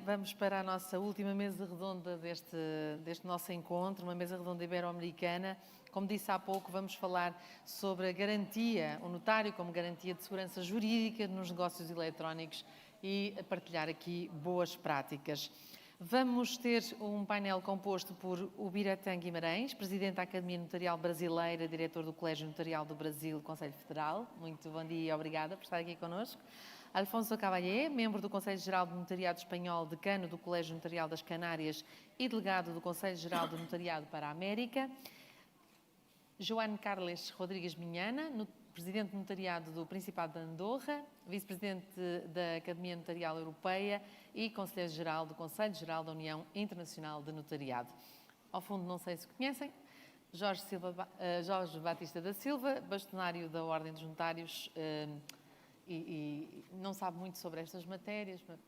vamos para a nossa última mesa redonda deste nosso encontro, uma mesa redonda ibero-americana. Como disse há pouco, vamos falar sobre a garantia, o notário como garantia de segurança jurídica nos negócios eletrónicos e partilhar aqui boas práticas. Vamos ter um painel composto por Ubiratã Guimarães, Presidente da Academia Notarial Brasileira, Diretor do Colégio Notarial do Brasil, Conselho Federal. Muito bom dia e obrigada por estar aqui connosco. Alfonso Cavallé, membro do Conselho Geral do Notariado Espanhol, decano do Colégio Notarial das Canárias e delegado do Conselho Geral do Notariado para a América. João Carles Rodrigues Minhana, Presidente do Notariado do Principado de Andorra, Vice-Presidente da Academia Notarial Europeia e Conselheiro-Geral do Conselho Geral da União Internacional de Notariado. Ao fundo, não sei se conhecem, Jorge Batista da Silva, bastonário da Ordem dos Notários e não sabe muito sobre estas matérias, mas...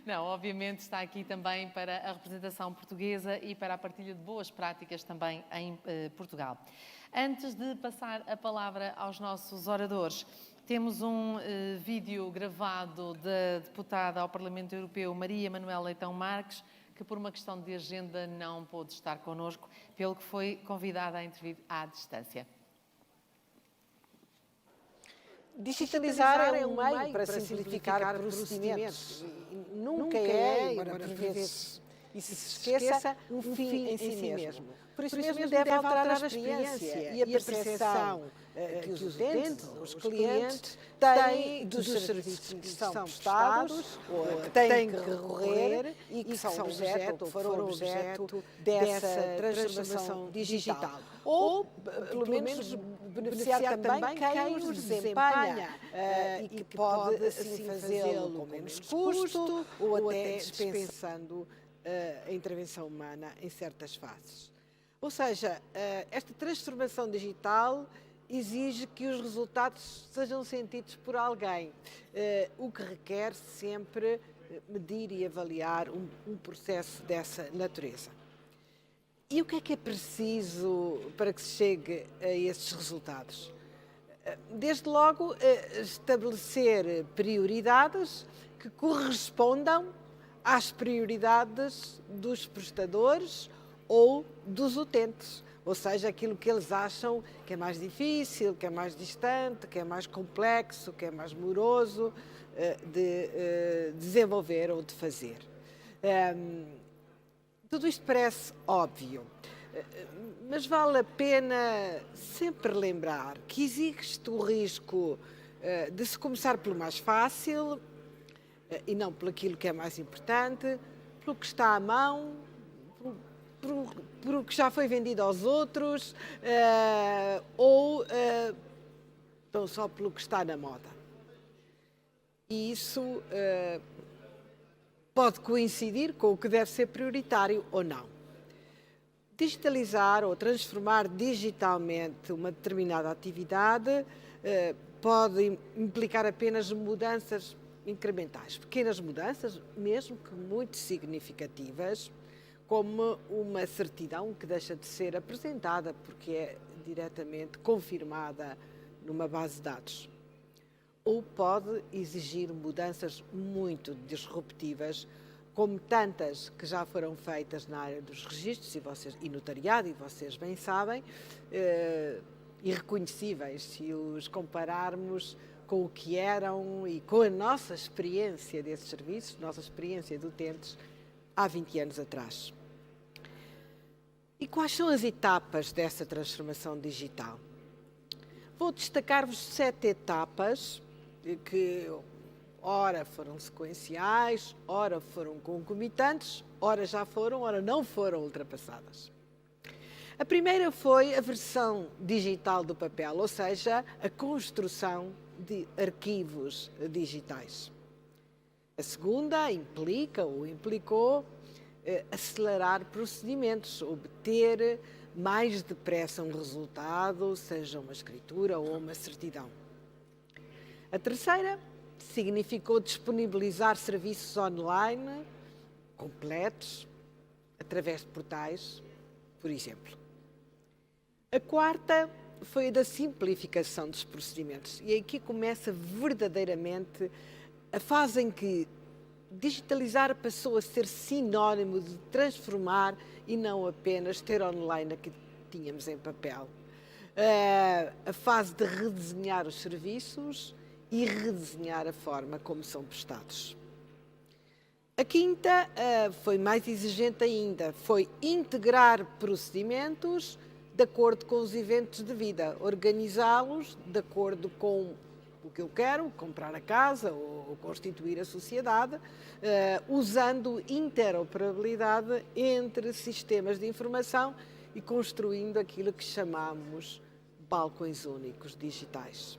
Não, obviamente está aqui também para a representação portuguesa e para a partilha de boas práticas também em Portugal. Antes de passar a palavra aos nossos oradores, temos um vídeo gravado da deputada ao Parlamento Europeu Maria Manuela Leitão Marques, que por uma questão de agenda não pôde estar connosco, pelo que foi convidada a intervir à distância. Digitalizar é um meio para simplificar procedimentos. Nunca é, embora por vezes isso se esqueça, um fim em si mesmo. Por isso mesmo deve alterar a experiência e a percepção que os utentes, os clientes, têm dos serviços que são prestados, ou que têm que recorrer e que são objeto, ou foram objeto dessa transformação digital. Ou, pelo menos, beneficiar também quem os desempenha e que pode, assim, fazê-lo com menos custo ou até dispensando a intervenção humana em certas fases. Ou seja, esta transformação digital exige que os resultados sejam sentidos por alguém, o que requer sempre medir e avaliar um processo dessa natureza. E o que é preciso para que se chegue a esses resultados? Desde logo, estabelecer prioridades que correspondam às prioridades dos prestadores ou dos utentes, ou seja, aquilo que eles acham que é mais difícil, que é mais distante, que é mais complexo, que é mais moroso de desenvolver ou de fazer. Tudo isto parece óbvio, mas vale a pena sempre lembrar que existe o risco de se começar pelo mais fácil e não pelo aquilo que é mais importante, pelo que está à mão, por o que já foi vendido aos outros ou tão só pelo que está na moda. E isso pode coincidir com o que deve ser prioritário ou não. Digitalizar ou transformar digitalmente uma determinada atividade pode implicar apenas mudanças incrementais, pequenas mudanças, mesmo que muito significativas, como uma certidão que deixa de ser apresentada porque é diretamente confirmada numa base de dados. Ou pode exigir mudanças muito disruptivas, como tantas que já foram feitas na área dos registros e notariado, e vocês bem sabem, irreconhecíveis se os compararmos com o que eram e com a nossa experiência desses serviços, nossa experiência de utentes, há 20 anos atrás. E quais são as etapas dessa transformação digital? Vou destacar-vos 7 etapas que ora foram sequenciais, ora foram concomitantes, ora já foram, ora não foram ultrapassadas. A primeira foi a versão digital do papel, ou seja, a construção de arquivos digitais. A segunda implica ou implicou acelerar procedimentos, obter mais depressa um resultado, seja uma escritura ou uma certidão. A terceira significou disponibilizar serviços online completos através de portais, por exemplo. A quarta foi a da simplificação dos procedimentos. E aqui começa verdadeiramente a fase em que digitalizar passou a ser sinónimo de transformar e não apenas ter online a que tínhamos em papel. A fase de redesenhar os serviços e redesenhar a forma como são prestados. A quinta foi mais exigente ainda, foi integrar procedimentos de acordo com os eventos de vida, organizá-los de acordo com o que eu quero, comprar a casa ou constituir a sociedade, usando interoperabilidade entre sistemas de informação e construindo aquilo que chamamos balcões únicos digitais.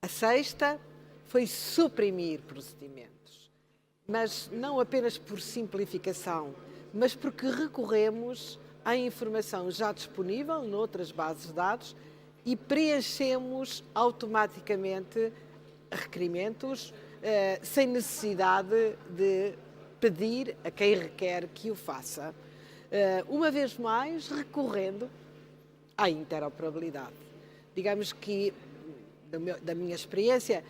A sexta foi suprimir procedimentos, mas não apenas por simplificação, mas porque recorremos à informação já disponível noutras bases de dados e preenchemos automaticamente requerimentos sem necessidade de pedir a quem requer que o faça. Uma vez mais, recorrendo à interoperabilidade. Digamos que, da minha experiência,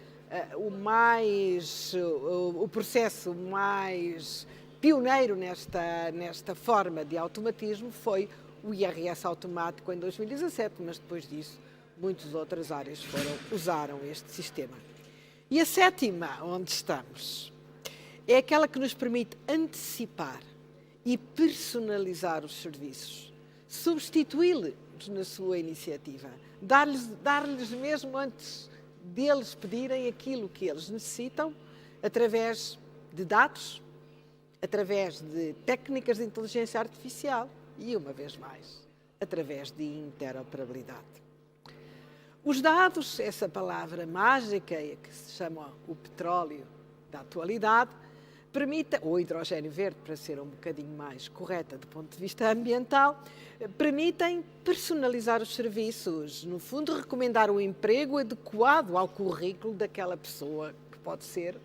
o processo mais pioneiro nesta forma de automatismo foi o IRS automático em 2017, mas depois disso muitas outras áreas usaram este sistema. E a sétima, onde estamos, é aquela que nos permite antecipar e personalizar os serviços, substituí-los na sua iniciativa, dar-lhes mesmo antes deles pedirem aquilo que eles necessitam, através de dados, através de técnicas de inteligência artificial e, uma vez mais, através de interoperabilidade. Os dados, essa palavra mágica que se chama o petróleo da atualidade, ou hidrogênio verde, para ser um bocadinho mais correta do ponto de vista ambiental, permitem personalizar os serviços, no fundo, recomendar um emprego adequado ao currículo daquela pessoa, que pode ser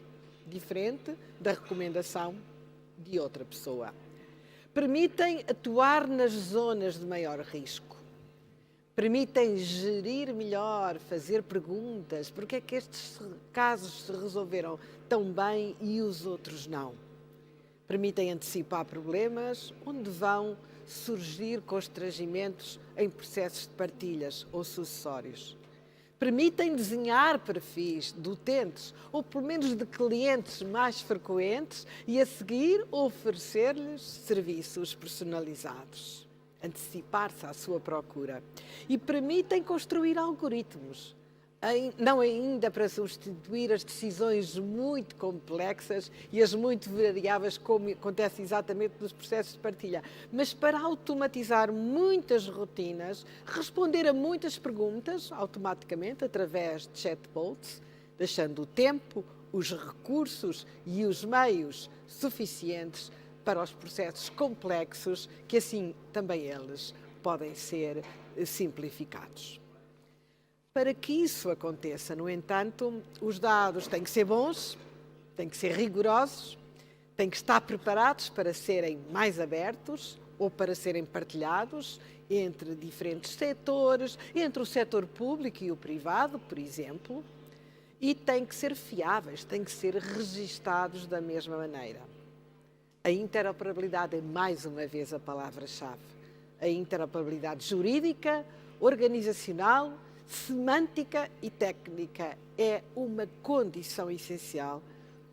diferente da recomendação de outra pessoa. Permitem atuar nas zonas de maior risco. Permitem gerir melhor, fazer perguntas, porque é que estes casos se resolveram tão bem e os outros não. Permitem antecipar problemas onde vão surgir constrangimentos em processos de partilhas ou sucessórios. Permitem desenhar perfis de utentes, ou pelo menos de clientes mais frequentes, e a seguir oferecer-lhes serviços personalizados, antecipar-se à sua procura. E permitem construir algoritmos, não ainda para substituir as decisões muito complexas e as muito variáveis, como acontece exatamente nos processos de partilha, mas para automatizar muitas rotinas, responder a muitas perguntas automaticamente através de chatbots, deixando o tempo, os recursos e os meios suficientes para os processos complexos, que assim também eles podem ser simplificados. Para que isso aconteça, no entanto, os dados têm que ser bons, têm que ser rigorosos, têm que estar preparados para serem mais abertos ou para serem partilhados entre diferentes setores, entre o setor público e o privado, por exemplo, e têm que ser fiáveis, têm que ser registados da mesma maneira. A interoperabilidade é, mais uma vez, a palavra-chave. A interoperabilidade jurídica, organizacional, semântica e técnica é uma condição essencial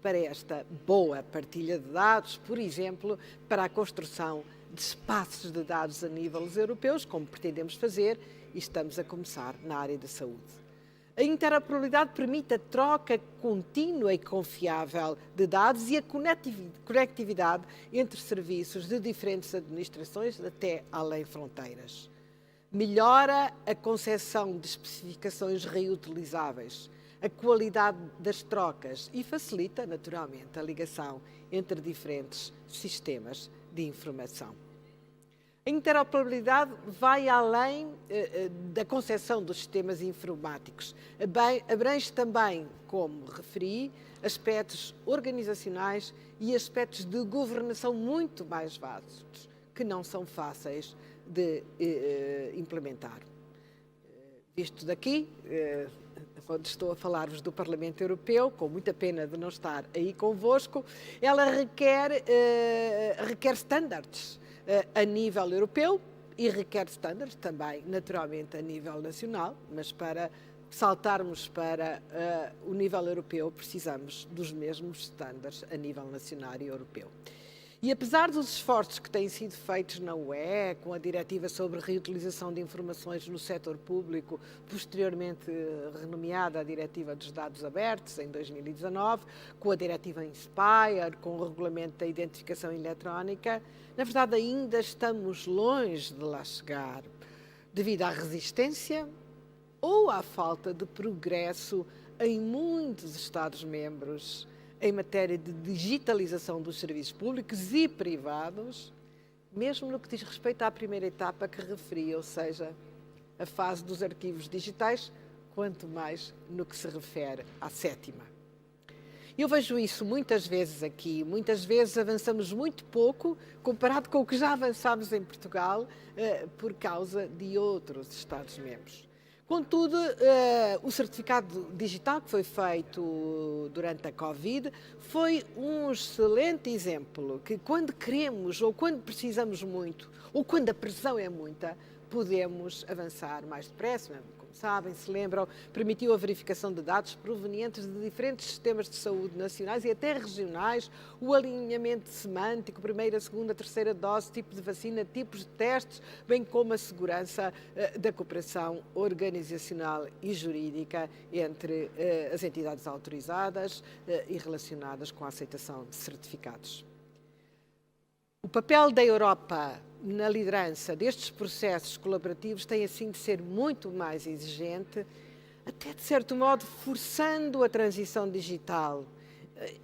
para esta boa partilha de dados, por exemplo, para a construção de espaços de dados a níveis europeus, como pretendemos fazer e estamos a começar na área da saúde. A interoperabilidade permite a troca contínua e confiável de dados e a conectividade entre serviços de diferentes administrações até além fronteiras. Melhora a concepção de especificações reutilizáveis, a qualidade das trocas e facilita, naturalmente, a ligação entre diferentes sistemas de informação. A interoperabilidade vai além da concepção dos sistemas informáticos. Abrange também, como referi, aspectos organizacionais e aspectos de governação muito mais vastos, que não são fáceis de implementar. Visto daqui, quando estou a falar-vos do Parlamento Europeu, com muita pena de não estar aí convosco, ela requer standards a nível europeu e requer standards também, naturalmente, a nível nacional, mas para saltarmos para o nível europeu, precisamos dos mesmos standards a nível nacional e europeu. E apesar dos esforços que têm sido feitos na UE, com a diretiva sobre reutilização de informações no setor público, posteriormente renomeada a diretiva dos dados abertos, em 2019, com a diretiva Inspire, com o regulamento da identificação eletrónica, na verdade ainda estamos longe de lá chegar, devido à resistência ou à falta de progresso em muitos Estados-membros em matéria de digitalização dos serviços públicos e privados, mesmo no que diz respeito à primeira etapa que referi, ou seja, a fase dos arquivos digitais, quanto mais no que se refere à sétima. Eu vejo isso muitas vezes aqui, muitas vezes avançamos muito pouco comparado com o que já avançámos em Portugal por causa de outros Estados-membros. Contudo, o certificado digital que foi feito durante a Covid foi um excelente exemplo que quando queremos ou quando precisamos muito ou quando a pressão é muita, podemos avançar mais depressa. Como sabem, se lembram, permitiu a verificação de dados provenientes de diferentes sistemas de saúde nacionais e até regionais, o alinhamento semântico, primeira, segunda, terceira dose, tipo de vacina, tipos de testes, bem como a segurança da cooperação organizacional e jurídica entre as entidades autorizadas e relacionadas com a aceitação de certificados. O papel da Europa na liderança destes processos colaborativos tem assim de ser muito mais exigente, até de certo modo forçando a transição digital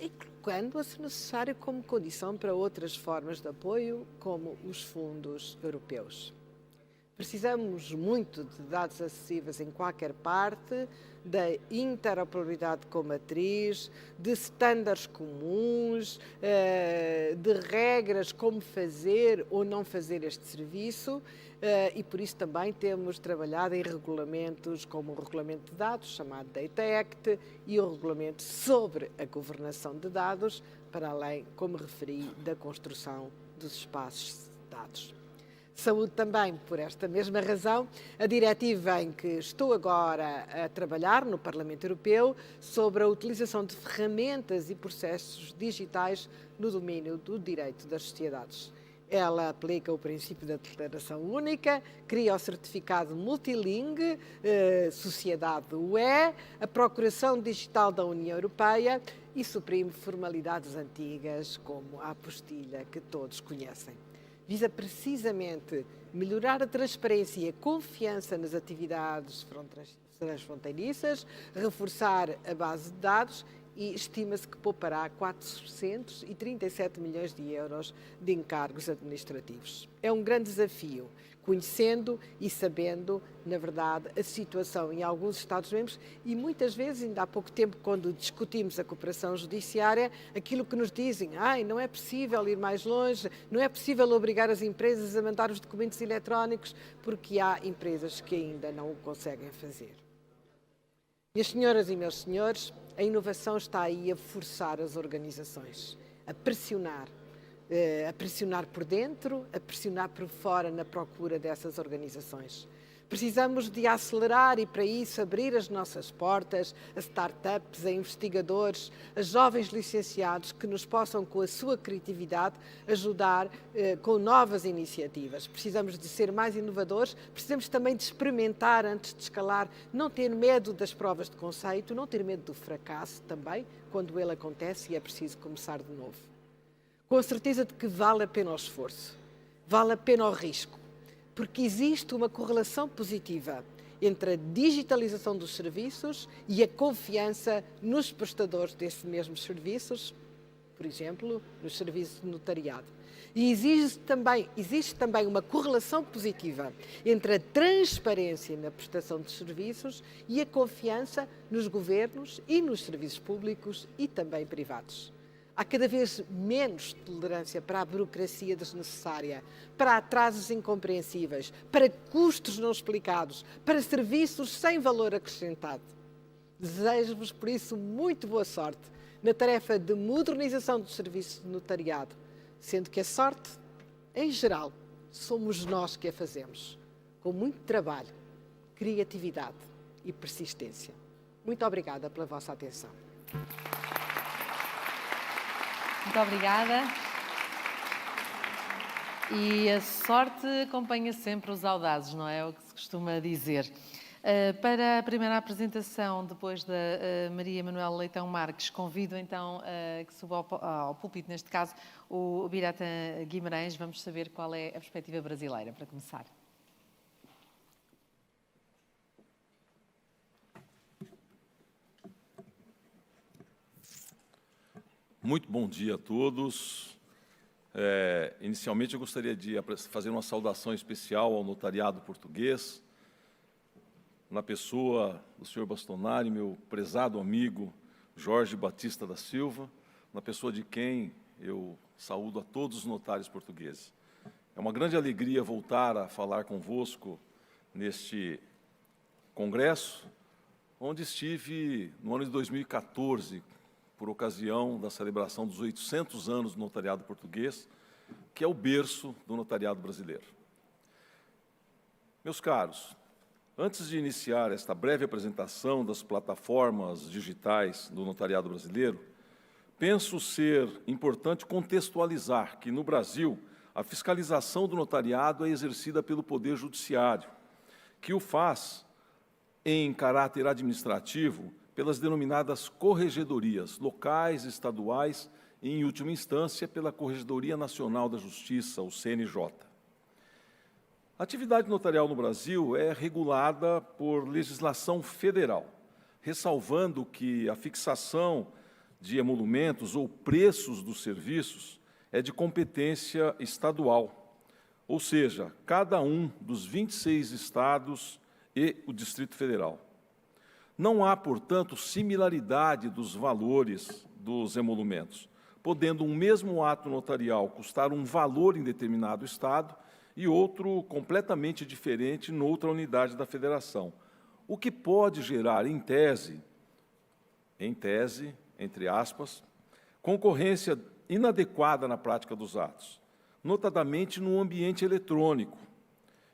e colocando-a, se necessário, como condição para outras formas de apoio, como os fundos europeus. Precisamos muito de dados acessíveis em qualquer parte, da interoperabilidade com matriz, de estándares comuns, de regras como fazer ou não fazer este serviço e por isso também temos trabalhado em regulamentos como o Regulamento de Dados, chamado Data Act, e o Regulamento sobre a Governação de Dados, para além, como referi, da construção dos espaços de dados. Saúde também, por esta mesma razão, a diretiva em que estou agora a trabalhar no Parlamento Europeu sobre a utilização de ferramentas e processos digitais no domínio do direito das sociedades. Ela aplica o princípio da declaração única, cria o certificado multilingue, Sociedade UE, a procuração digital da União Europeia e suprime formalidades antigas como a apostilha que todos conhecem. Visa precisamente melhorar a transparência e a confiança nas atividades transfronteiriças, reforçar a base de dados e estima-se que poupará 437 milhões de euros de encargos administrativos. É um grande desafio, conhecendo e sabendo, na verdade, a situação em alguns Estados-membros e muitas vezes, ainda há pouco tempo, quando discutimos a cooperação judiciária, aquilo que nos dizem, não é possível ir mais longe, não é possível obrigar as empresas a mandar os documentos eletrónicos, porque há empresas que ainda não o conseguem fazer. Minhas senhoras e meus senhores, a inovação está aí a forçar as organizações, a pressionar por dentro, a pressionar por fora na procura dessas organizações. Precisamos de acelerar e, para isso, abrir as nossas portas a startups, a investigadores, a jovens licenciados que nos possam, com a sua criatividade, ajudar com novas iniciativas. Precisamos de ser mais inovadores, precisamos também de experimentar antes de escalar, não ter medo das provas de conceito, não ter medo do fracasso também, quando ele acontece e é preciso começar de novo. Com a certeza de que vale a pena o esforço, vale a pena o risco, porque existe uma correlação positiva entre a digitalização dos serviços e a confiança nos prestadores desses mesmos serviços, por exemplo, nos serviços de notariado. E existe também uma correlação positiva entre a transparência na prestação de serviços e a confiança nos governos e nos serviços públicos e também privados. Há cada vez menos tolerância para a burocracia desnecessária, para atrasos incompreensíveis, para custos não explicados, para serviços sem valor acrescentado. Desejo-vos, por isso, muito boa sorte na tarefa de modernização do serviço de notariado, sendo que a sorte, em geral, somos nós que a fazemos, com muito trabalho, criatividade e persistência. Muito obrigada pela vossa atenção. Muito obrigada. E a sorte acompanha sempre os audazes, não é? É o que se costuma dizer. Para a primeira apresentação, depois da Maria Manuela Leitão Marques, convido então que suba ao púlpito, neste caso, o Birata Guimarães. Vamos saber qual é a perspectiva brasileira, para começar. Muito bom dia a todos. Inicialmente, eu gostaria de fazer uma saudação especial ao notariado português, na pessoa do senhor Bastonari, meu prezado amigo Jorge Batista da Silva, na pessoa de quem eu saúdo a todos os notários portugueses. É uma grande alegria voltar a falar convosco neste congresso, onde estive no ano de 2014, por ocasião da celebração dos 800 anos do notariado português, que é o berço do notariado brasileiro. Meus caros, antes de iniciar esta breve apresentação das plataformas digitais do notariado brasileiro, penso ser importante contextualizar que, no Brasil, a fiscalização do notariado é exercida pelo Poder Judiciário, que o faz em caráter administrativo pelas denominadas corregedorias locais, estaduais e, em última instância, pela Corregedoria Nacional da Justiça, o CNJ. A atividade notarial no Brasil é regulada por legislação federal, ressalvando que a fixação de emolumentos ou preços dos serviços é de competência estadual, ou seja, cada um dos 26 estados e o Distrito Federal. Não há, portanto, similaridade dos valores dos emolumentos, podendo um mesmo ato notarial custar um valor em determinado estado e outro completamente diferente noutra unidade da federação, o que pode gerar, em tese, entre aspas, concorrência inadequada na prática dos atos, notadamente no ambiente eletrônico,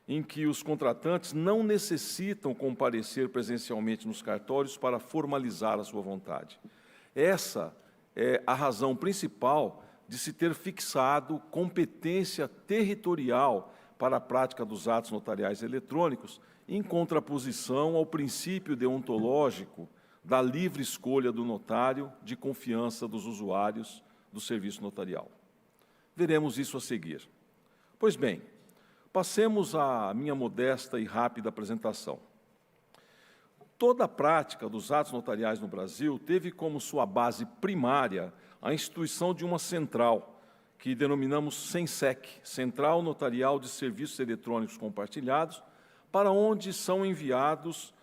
em que os contratantes não necessitam comparecer presencialmente nos cartórios para formalizar a sua vontade. Essa é a razão principal de se ter fixado competência territorial para a prática dos atos notariais eletrônicos, em contraposição ao princípio deontológico da livre escolha do notário de confiança dos usuários do serviço notarial. Veremos isso a seguir. Pois bem, passemos à minha modesta e rápida apresentação. Toda a prática dos atos notariais no Brasil teve como sua base primária a instituição de uma central, que denominamos CENSEC, Central Notarial de Serviços Eletrônicos Compartilhados, para onde são enviados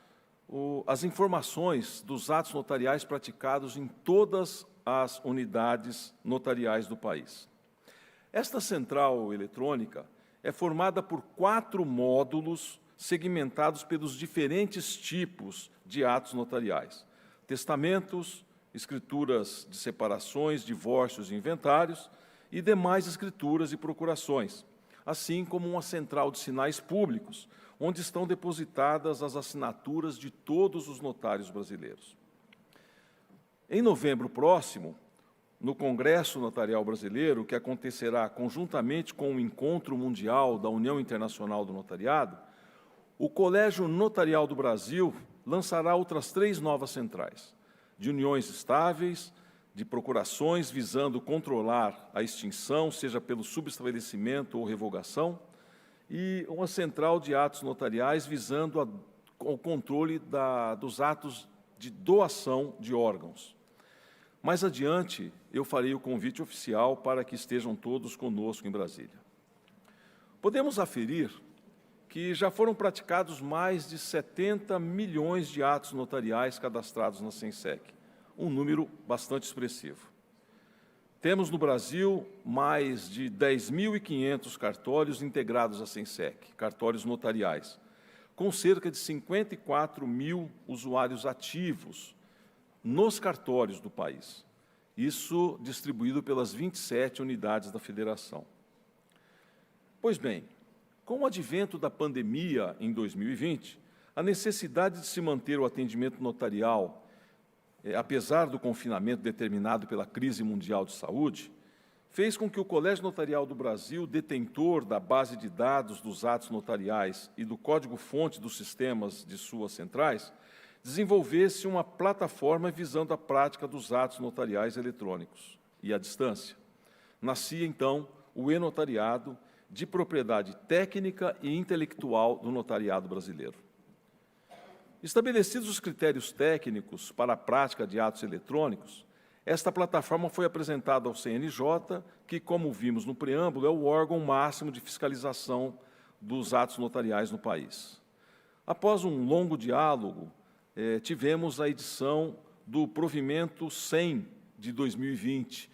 as informações dos atos notariais praticados em todas as unidades notariais do país. Esta central eletrônica é formada por 4 módulos segmentados pelos diferentes tipos de atos notariais: testamentos, escrituras de separações, divórcios e inventários, e demais escrituras e procurações, assim como uma central de sinais públicos, onde estão depositadas as assinaturas de todos os notários brasileiros. Em novembro próximo, no Congresso Notarial Brasileiro, que acontecerá conjuntamente com o Encontro Mundial da União Internacional do Notariado, o Colégio Notarial do Brasil lançará outras 3 novas centrais, de uniões estáveis, de procurações visando controlar a extinção, seja pelo subestabelecimento ou revogação, e uma central de atos notariais visando o controle dos atos de doação de órgãos. Mais adiante, eu farei o convite oficial para que estejam todos conosco em Brasília. Podemos aferir que já foram praticados mais de 70 milhões de atos notariais cadastrados na CENSEC, um número bastante expressivo. Temos no Brasil mais de 10.500 cartórios integrados à SENSEC, cartórios notariais, com cerca de 54 mil usuários ativos nos cartórios do país. Isso distribuído pelas 27 unidades da federação. Pois bem, com o advento da pandemia em 2020, a necessidade de se manter o atendimento notarial, apesar do confinamento determinado pela crise mundial de saúde, fez com que o Colégio Notarial do Brasil, detentor da base de dados dos atos notariais e do código-fonte dos sistemas de suas centrais, desenvolvesse uma plataforma visando a prática dos atos notariais eletrônicos e à distância. Nascia, então, o e-notariado, de propriedade técnica e intelectual do notariado brasileiro. Estabelecidos os critérios técnicos para a prática de atos eletrônicos, esta plataforma foi apresentada ao CNJ, que, como vimos no preâmbulo, é o órgão máximo de fiscalização dos atos notariais no país. Após um longo diálogo, tivemos a edição do Provimento 100 de 2020.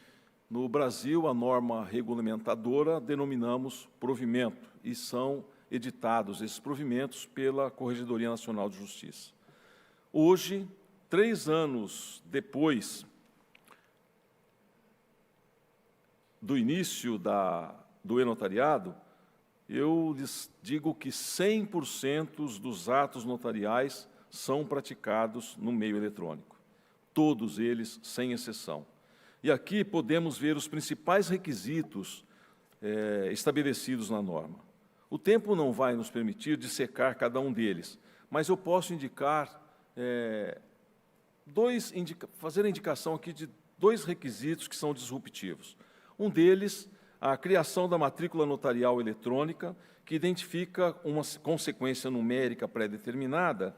No Brasil, a norma regulamentadora denominamos provimento, e são editados esses provimentos pela Corregedoria Nacional de Justiça. Hoje, 3 anos depois do início do e-notariado, eu lhes digo que 100% dos atos notariais são praticados no meio eletrônico, todos eles, sem exceção. E aqui podemos ver os principais requisitos estabelecidos na norma. O tempo não vai nos permitir dissecar cada um deles, mas eu posso indicar, fazer a indicação aqui de 2 requisitos que são disruptivos. Um deles, a criação da matrícula notarial eletrônica, que identifica uma consequência numérica pré-determinada,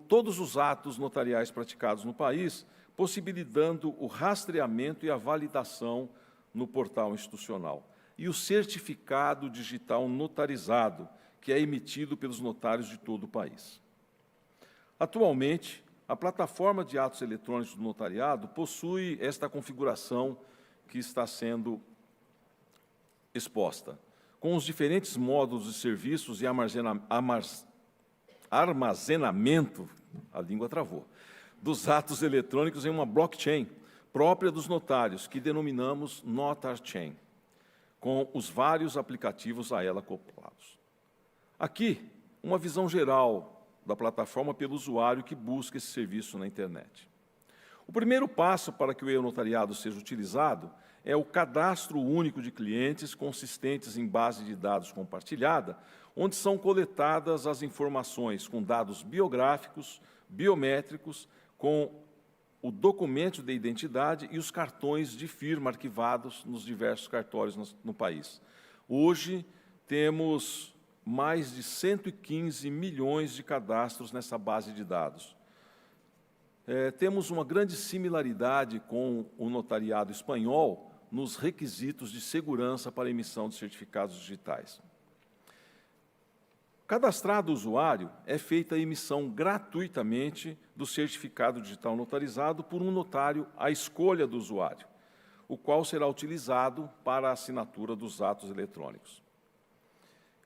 todos os atos notariais praticados no país, possibilitando o rastreamento e a validação no portal institucional. E o certificado digital notarizado, que é emitido pelos notários de todo o país. Atualmente, a plataforma de atos eletrônicos do notariado possui esta configuração que está sendo exposta, com os diferentes módulos de serviços e armazenamento, a língua travou, dos atos eletrônicos em uma blockchain própria dos notários, que denominamos NotarChain, com os vários aplicativos a ela acoplados. Aqui, uma visão geral da plataforma pelo usuário que busca esse serviço na internet. O primeiro passo para que o e-notariado seja utilizado é o cadastro único de clientes consistentes em base de dados compartilhada, onde são coletadas as informações com dados biográficos, biométricos, com o documento de identidade e os cartões de firma arquivados nos diversos cartórios no país. Hoje, temos mais de 115 milhões de cadastros nessa base de dados. Temos uma grande similaridade com o notariado espanhol nos requisitos de segurança para a emissão de certificados digitais. Cadastrado o usuário, é feita a emissão gratuitamente do certificado digital notarizado por um notário à escolha do usuário, o qual será utilizado para a assinatura dos atos eletrônicos.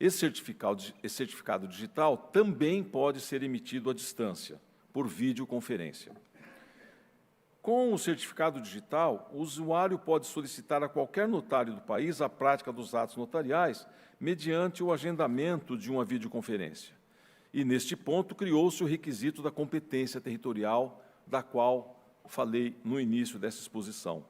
Esse certificado digital também pode ser emitido à distância, por videoconferência. Com o certificado digital, o usuário pode solicitar a qualquer notário do país a prática dos atos notariais mediante o agendamento de uma videoconferência. E, neste ponto, criou-se o requisito da competência territorial, da qual falei no início dessa exposição.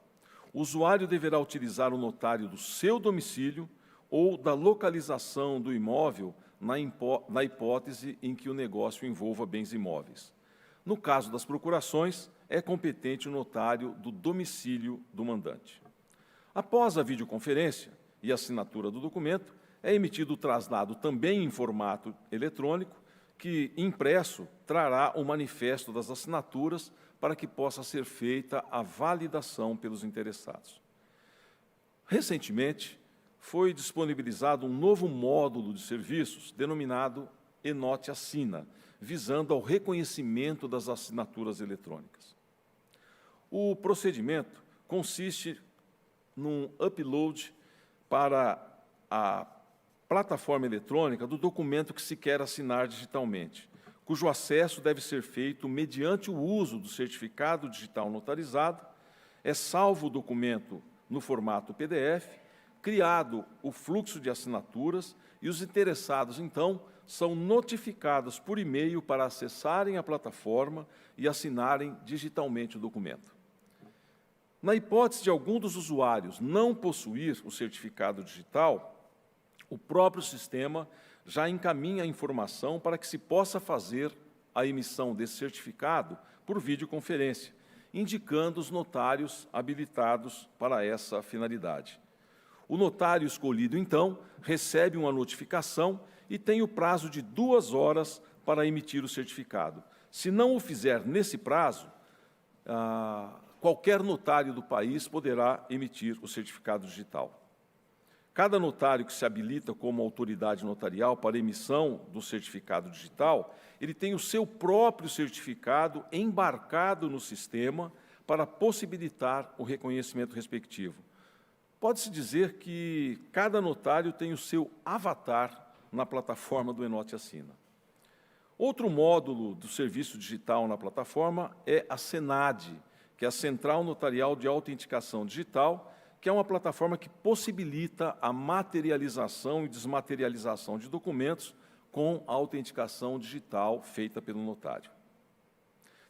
O usuário deverá utilizar o notário do seu domicílio ou da localização do imóvel na hipótese em que o negócio envolva bens imóveis. No caso das procurações, é competente o notário do domicílio do mandante. Após a videoconferência e assinatura do documento, é emitido o traslado também em formato eletrônico, que, impresso, trará o manifesto das assinaturas para que possa ser feita a validação pelos interessados. Recentemente, foi disponibilizado um novo módulo de serviços, denominado e-Note Assina, visando ao reconhecimento das assinaturas eletrônicas. O procedimento consiste num upload para a plataforma eletrônica do documento que se quer assinar digitalmente, cujo acesso deve ser feito mediante o uso do certificado digital notarizado. É salvo o documento no formato PDF, criado o fluxo de assinaturas e os interessados, então, são notificados por e-mail para acessarem a plataforma e assinarem digitalmente o documento. Na hipótese de algum dos usuários não possuir o certificado digital, o próprio sistema já encaminha a informação para que se possa fazer a emissão desse certificado por videoconferência, indicando os notários habilitados para essa finalidade. O notário escolhido, então, recebe uma notificação e tem o prazo de 2 horas para emitir o certificado. Se não o fizer nesse prazo, qualquer notário do país poderá emitir o certificado digital. Cada notário que se habilita como autoridade notarial para emissão do certificado digital, ele tem o seu próprio certificado embarcado no sistema para possibilitar o reconhecimento respectivo. Pode-se dizer que cada notário tem o seu avatar na plataforma do Enote Assina. Outro módulo do serviço digital na plataforma é a CENAD, que é a Central Notarial de Autenticação Digital, que é uma plataforma que possibilita a materialização e desmaterialização de documentos com a autenticação digital feita pelo notário.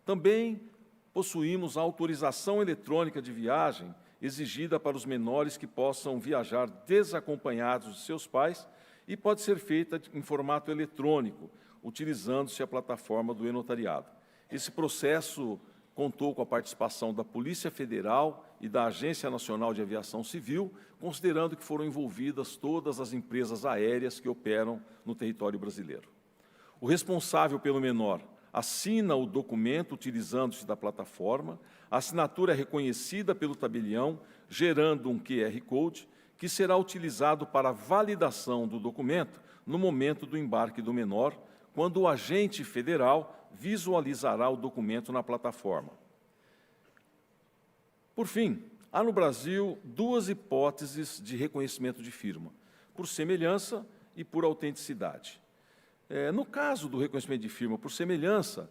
Também possuímos a autorização eletrônica de viagem exigida para os menores que possam viajar desacompanhados de seus pais e pode ser feita em formato eletrônico, utilizando-se a plataforma do e-notariado. Esse processo contou com a participação da Polícia Federal e da Agência Nacional de Aviação Civil, considerando que foram envolvidas todas as empresas aéreas que operam no território brasileiro. O responsável pelo menor assina o documento utilizando-se da plataforma, a assinatura é reconhecida pelo tabelião, gerando um QR Code, que será utilizado para a validação do documento no momento do embarque do menor, quando o agente federal visualizará o documento na plataforma. Por fim, há no Brasil 2 hipóteses de reconhecimento de firma, por semelhança e por autenticidade. No caso do reconhecimento de firma por semelhança,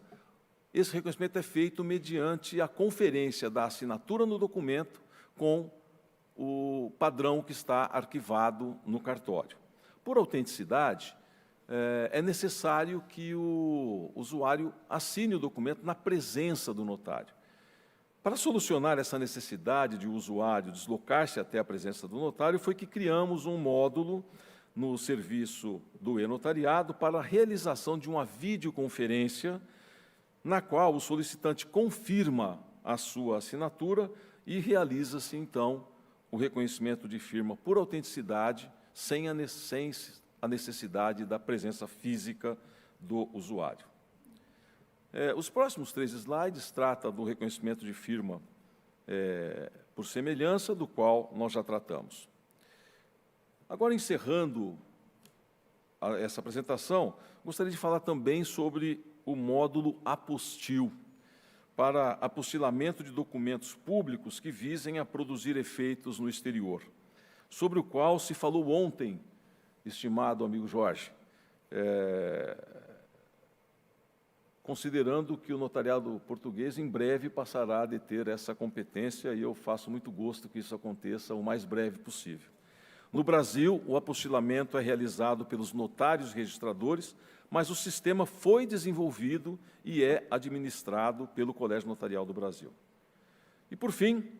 esse reconhecimento é feito mediante a conferência da assinatura no documento com o padrão que está arquivado no cartório. Por autenticidade, é necessário que o usuário assine o documento na presença do notário. Para solucionar essa necessidade de o usuário deslocar-se até a presença do notário, foi que criamos um módulo no serviço do e-notariado para a realização de uma videoconferência, na qual o solicitante confirma a sua assinatura e realiza-se, então, o reconhecimento de firma por autenticidade, sem a necessidade da presença física do usuário. Os próximos 3 slides tratam do reconhecimento de firma por semelhança, do qual nós já tratamos. Agora, encerrando essa apresentação, gostaria de falar também sobre o módulo apostil, para apostilamento de documentos públicos que visem a produzir efeitos no exterior, sobre o qual se falou ontem, estimado amigo Jorge, considerando que o notariado português em breve passará a deter essa competência, e eu faço muito gosto que isso aconteça o mais breve possível. No Brasil, o apostilamento é realizado pelos notários registradores, mas o sistema foi desenvolvido e é administrado pelo Colégio Notarial do Brasil. E, por fim,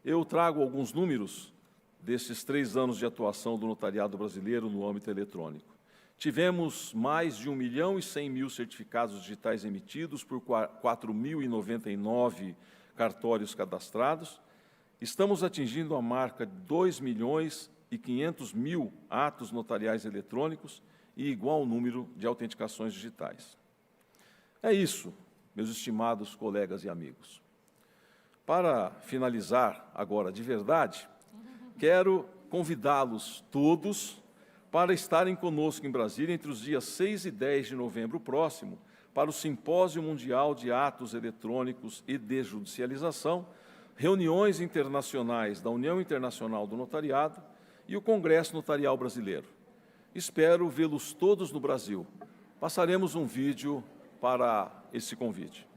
eu trago alguns números desses 3 anos de atuação do notariado brasileiro no âmbito eletrônico. Tivemos mais de 1.100.000 certificados digitais emitidos por 4.099 cartórios cadastrados. Estamos atingindo a marca de 2.500.000 atos notariais eletrônicos e igual número de autenticações digitais. É isso, meus estimados colegas e amigos. Para finalizar agora de verdade, quero convidá-los todos para estarem conosco em Brasília entre os dias 6 e 10 de novembro próximo, para o Simpósio Mundial de Atos Eletrônicos e de Judicialização, reuniões internacionais da União Internacional do Notariado e o Congresso Notarial Brasileiro. Espero vê-los todos no Brasil. Passaremos um vídeo para esse convite.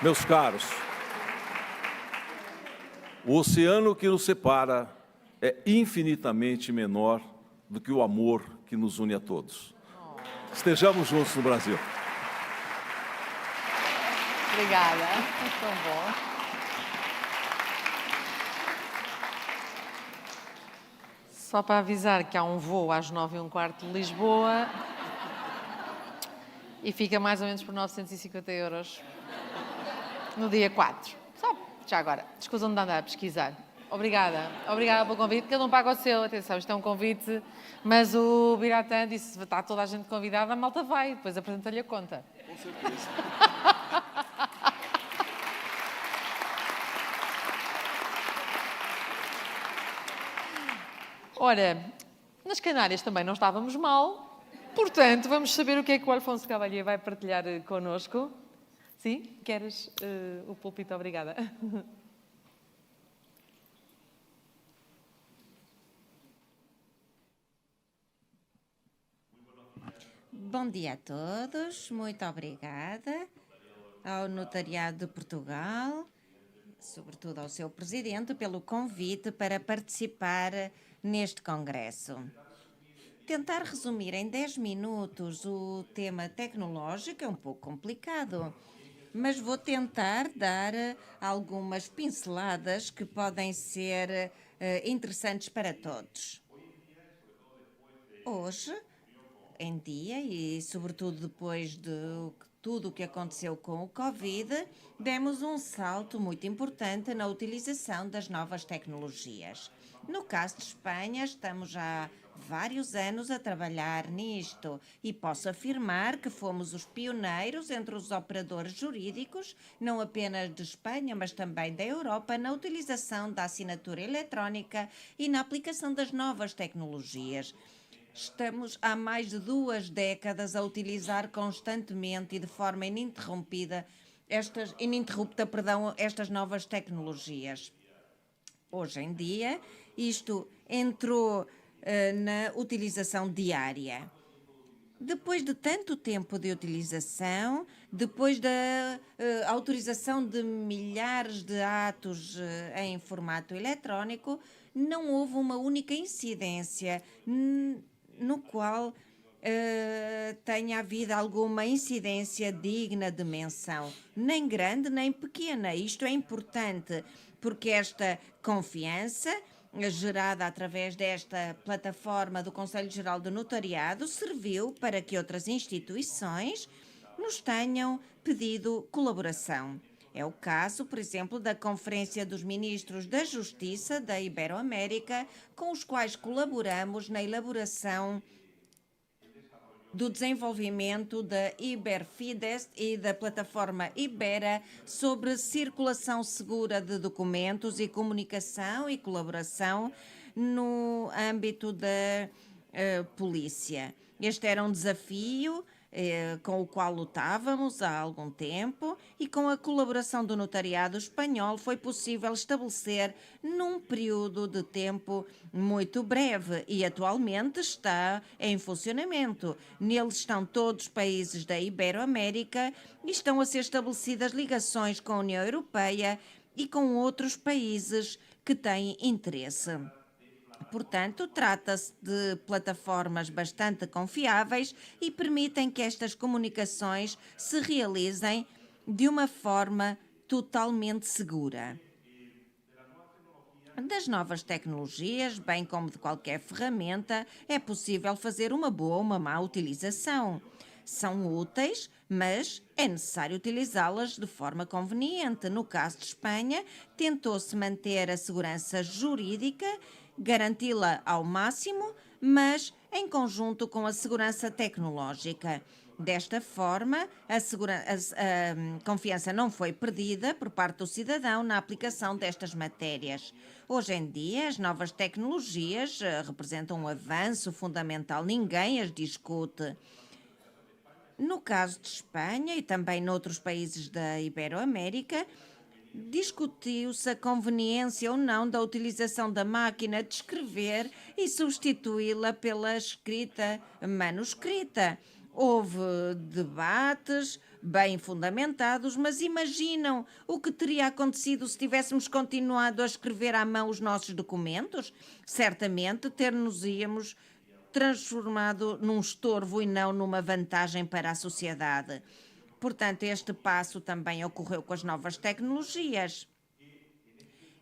Meus caros, o oceano que nos separa é infinitamente menor do que o amor que nos une a todos. Estejamos juntos no Brasil. Obrigada. Tão bom. Só para avisar que há um voo às 9h15 de Lisboa e fica mais ou menos por 950 € no dia 4. Só já agora. Escusam de andar a pesquisar. Obrigada. Obrigada pelo convite. Cada um paga o seu. Atenção, isto é um convite. Mas o Biratã disse, está toda a gente convidada, a malta vai. Depois apresenta-lhe a conta. Com certeza. Ora, nas Canárias também não estávamos mal. Portanto, vamos saber o que é que o Alfonso Cavalier vai partilhar connosco. Sim? Queres o púlpito? Obrigada. Bom dia a todos, muito obrigada ao Notariado de Portugal, sobretudo ao seu presidente, pelo convite para participar neste congresso. Tentar resumir em 10 minutos o tema tecnológico é um pouco complicado, mas vou tentar dar algumas pinceladas que podem ser interessantes para todos. Hoje em dia, e sobretudo depois de tudo o que aconteceu com o Covid, demos um salto muito importante na utilização das novas tecnologias. No caso de Espanha, estamos há vários anos a trabalhar nisto e posso afirmar que fomos os pioneiros entre os operadores jurídicos, não apenas de Espanha, mas também da Europa, na utilização da assinatura eletrónica e na aplicação das novas tecnologias. Estamos há mais de 2 décadas a utilizar constantemente e de forma ininterrupta estas novas tecnologias. Hoje em dia, isto entrou na utilização diária. Depois de tanto tempo de utilização, depois da autorização de milhares de atos em formato eletrónico, não houve uma única incidência no qual tenha havido alguma incidência digna de menção, nem grande nem pequena. Isto é importante porque esta confiança gerada através desta plataforma do Conselho Geral do Notariado serviu para que outras instituições nos tenham pedido colaboração. É o caso, por exemplo, da Conferência dos Ministros da Justiça da Ibero-América, com os quais colaboramos na elaboração do desenvolvimento da Iberfides e da plataforma Ibera sobre circulação segura de documentos e comunicação e colaboração no âmbito da polícia. Este era um desafio com o qual lutávamos há algum tempo e com a colaboração do notariado espanhol foi possível estabelecer num período de tempo muito breve e atualmente está em funcionamento. Nele estão todos os países da Ibero-América e estão a ser estabelecidas ligações com a União Europeia e com outros países que têm interesse. Portanto, trata-se de plataformas bastante confiáveis e permitem que estas comunicações se realizem de uma forma totalmente segura. Das novas tecnologias, bem como de qualquer ferramenta, é possível fazer uma boa ou uma má utilização. São úteis, mas é necessário utilizá-las de forma conveniente. No caso de Espanha, tentou-se manter a segurança jurídica, garanti-la ao máximo, mas em conjunto com a segurança tecnológica. Desta forma, a confiança não foi perdida por parte do cidadão na aplicação destas matérias. Hoje em dia, as novas tecnologias representam um avanço fundamental, ninguém as discute. No caso de Espanha e também noutros países da Ibero-América, discutiu-se a conveniência ou não da utilização da máquina de escrever e substituí-la pela escrita manuscrita. Houve debates bem fundamentados, mas imaginam o que teria acontecido se tivéssemos continuado a escrever à mão os nossos documentos? Certamente ter-nos-íamos transformado num estorvo e não numa vantagem para a sociedade. Portanto, este passo também ocorreu com as novas tecnologias.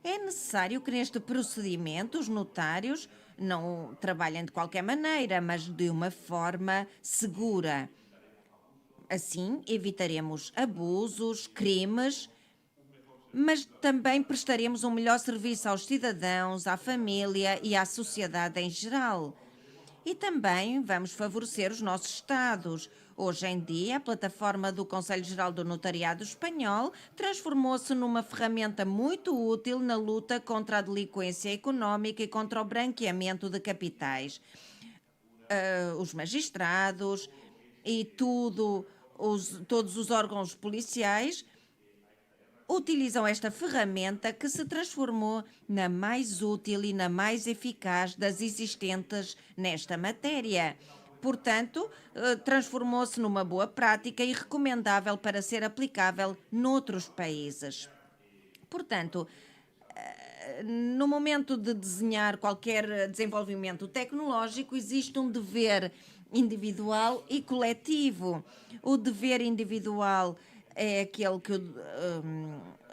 É necessário que neste procedimento os notários não trabalhem de qualquer maneira, mas de uma forma segura. Assim, evitaremos abusos, crimes, mas também prestaremos um melhor serviço aos cidadãos, à família e à sociedade em geral. E também vamos favorecer os nossos Estados. Hoje em dia, a plataforma do Conselho Geral do Notariado Espanhol transformou-se numa ferramenta muito útil na luta contra a delinquência económica e contra o branqueamento de capitais. Os magistrados e todos os órgãos policiais utilizam esta ferramenta que se transformou na mais útil e na mais eficaz das existentes nesta matéria. Portanto, transformou-se numa boa prática e recomendável para ser aplicável noutros países. Portanto, no momento de desenhar qualquer desenvolvimento tecnológico, existe um dever individual e coletivo. O dever individual é aquele que o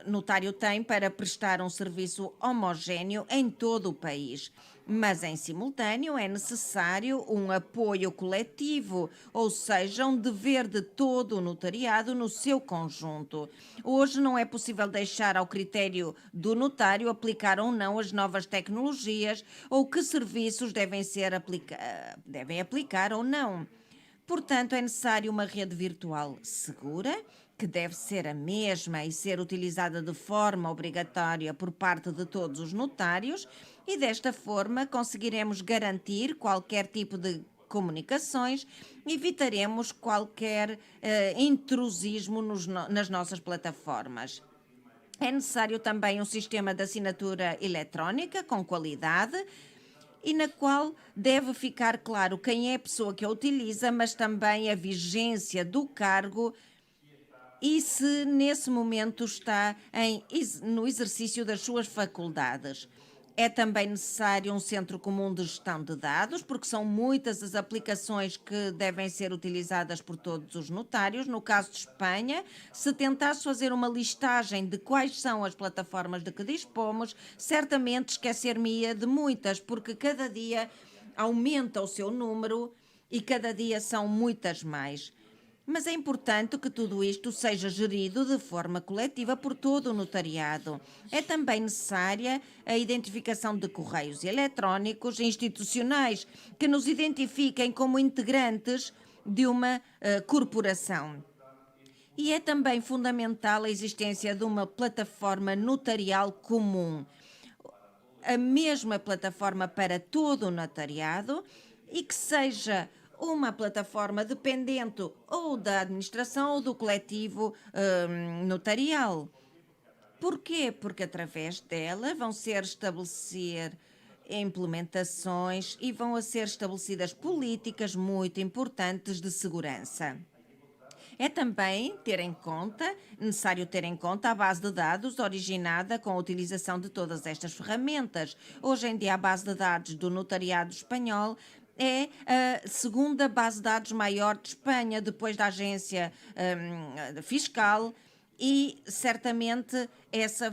notário tem para prestar um serviço homogéneo em todo o país. Mas, em simultâneo, é necessário um apoio coletivo, ou seja, um dever de todo o notariado no seu conjunto. Hoje não é possível deixar ao critério do notário aplicar ou não as novas tecnologias ou que serviços devem aplicar ou não. Portanto, é necessário uma rede virtual segura, que deve ser a mesma e ser utilizada de forma obrigatória por parte de todos os notários, e desta forma conseguiremos garantir qualquer tipo de comunicações, evitaremos qualquer intrusismo nas nossas plataformas. É necessário também um sistema de assinatura eletrónica com qualidade e na qual deve ficar claro quem é a pessoa que a utiliza, mas também a vigência do cargo e se nesse momento está no exercício das suas faculdades. É também necessário um centro comum de gestão de dados, porque são muitas as aplicações que devem ser utilizadas por todos os notários. No caso de Espanha, se tentasse fazer uma listagem de quais são as plataformas de que dispomos, certamente esquecer-me-ia de muitas, porque cada dia aumenta o seu número e cada dia são muitas mais. Mas é importante que tudo isto seja gerido de forma coletiva por todo o notariado. É também necessária a identificação de correios eletrónicos institucionais que nos identifiquem como integrantes de uma corporação. E é também fundamental a existência de uma plataforma notarial comum, a mesma plataforma para todo o notariado e que seja uma plataforma dependente ou da administração ou do coletivo notarial. Porquê? Porque através dela vão ser estabelecer implementações e vão a ser estabelecidas políticas muito importantes de segurança. É também necessário ter em conta a base de dados originada com a utilização de todas estas ferramentas. Hoje em dia, a base de dados do notariado espanhol é a segunda base de dados maior de Espanha, depois da agência fiscal, e certamente esta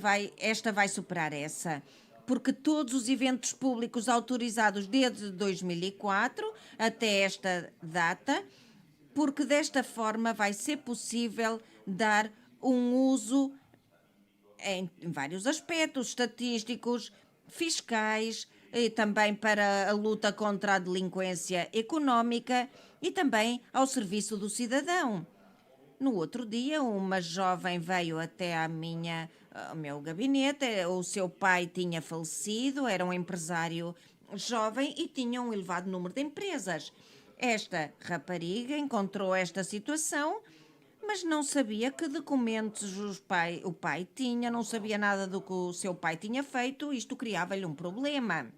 vai superar essa. Porque todos os eventos públicos autorizados desde 2004 até esta data, porque desta forma vai ser possível dar um uso em vários aspectos estatísticos, fiscais, e também para a luta contra a delinquência económica e também ao serviço do cidadão. No outro dia, uma jovem veio até ao meu gabinete. O seu pai tinha falecido, era um empresário jovem e tinha um elevado número de empresas. Esta rapariga encontrou esta situação, mas não sabia que documentos o pai tinha, não sabia nada do que o seu pai tinha feito. Isto criava-lhe um problema.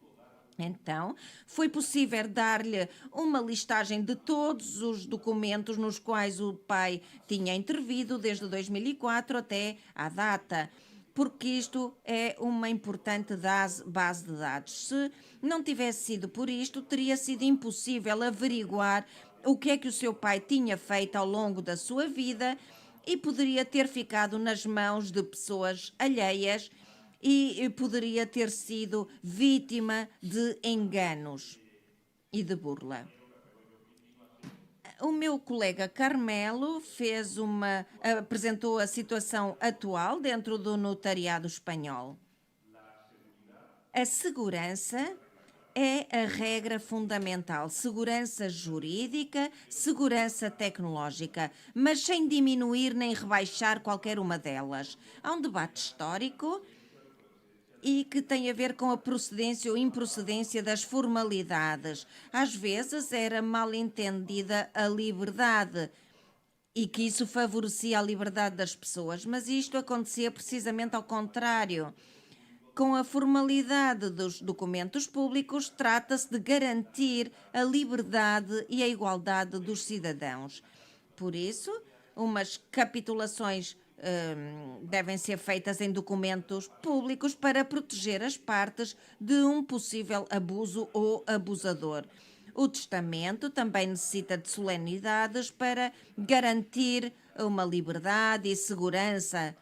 Então, foi possível dar-lhe uma listagem de todos os documentos nos quais o pai tinha intervido desde 2004 até à data, porque isto é uma importante base de dados. Se não tivesse sido por isto, teria sido impossível averiguar o que é que o seu pai tinha feito ao longo da sua vida e poderia ter ficado nas mãos de pessoas alheias e poderia ter sido vítima de enganos e de burla. O meu colega Carmelo apresentou a situação atual dentro do notariado espanhol. A segurança é a regra fundamental, segurança jurídica, segurança tecnológica, mas sem diminuir nem rebaixar qualquer uma delas. Há um debate histórico e que tem a ver com a procedência ou improcedência das formalidades. Às vezes era mal entendida a liberdade e que isso favorecia a liberdade das pessoas, mas isto acontecia precisamente ao contrário. Com a formalidade dos documentos públicos, trata-se de garantir a liberdade e a igualdade dos cidadãos. Por isso, umas capitulações devem ser feitas em documentos públicos para proteger as partes de um possível abuso ou abusador. O testamento também necessita de solenidades para garantir uma liberdade e segurança.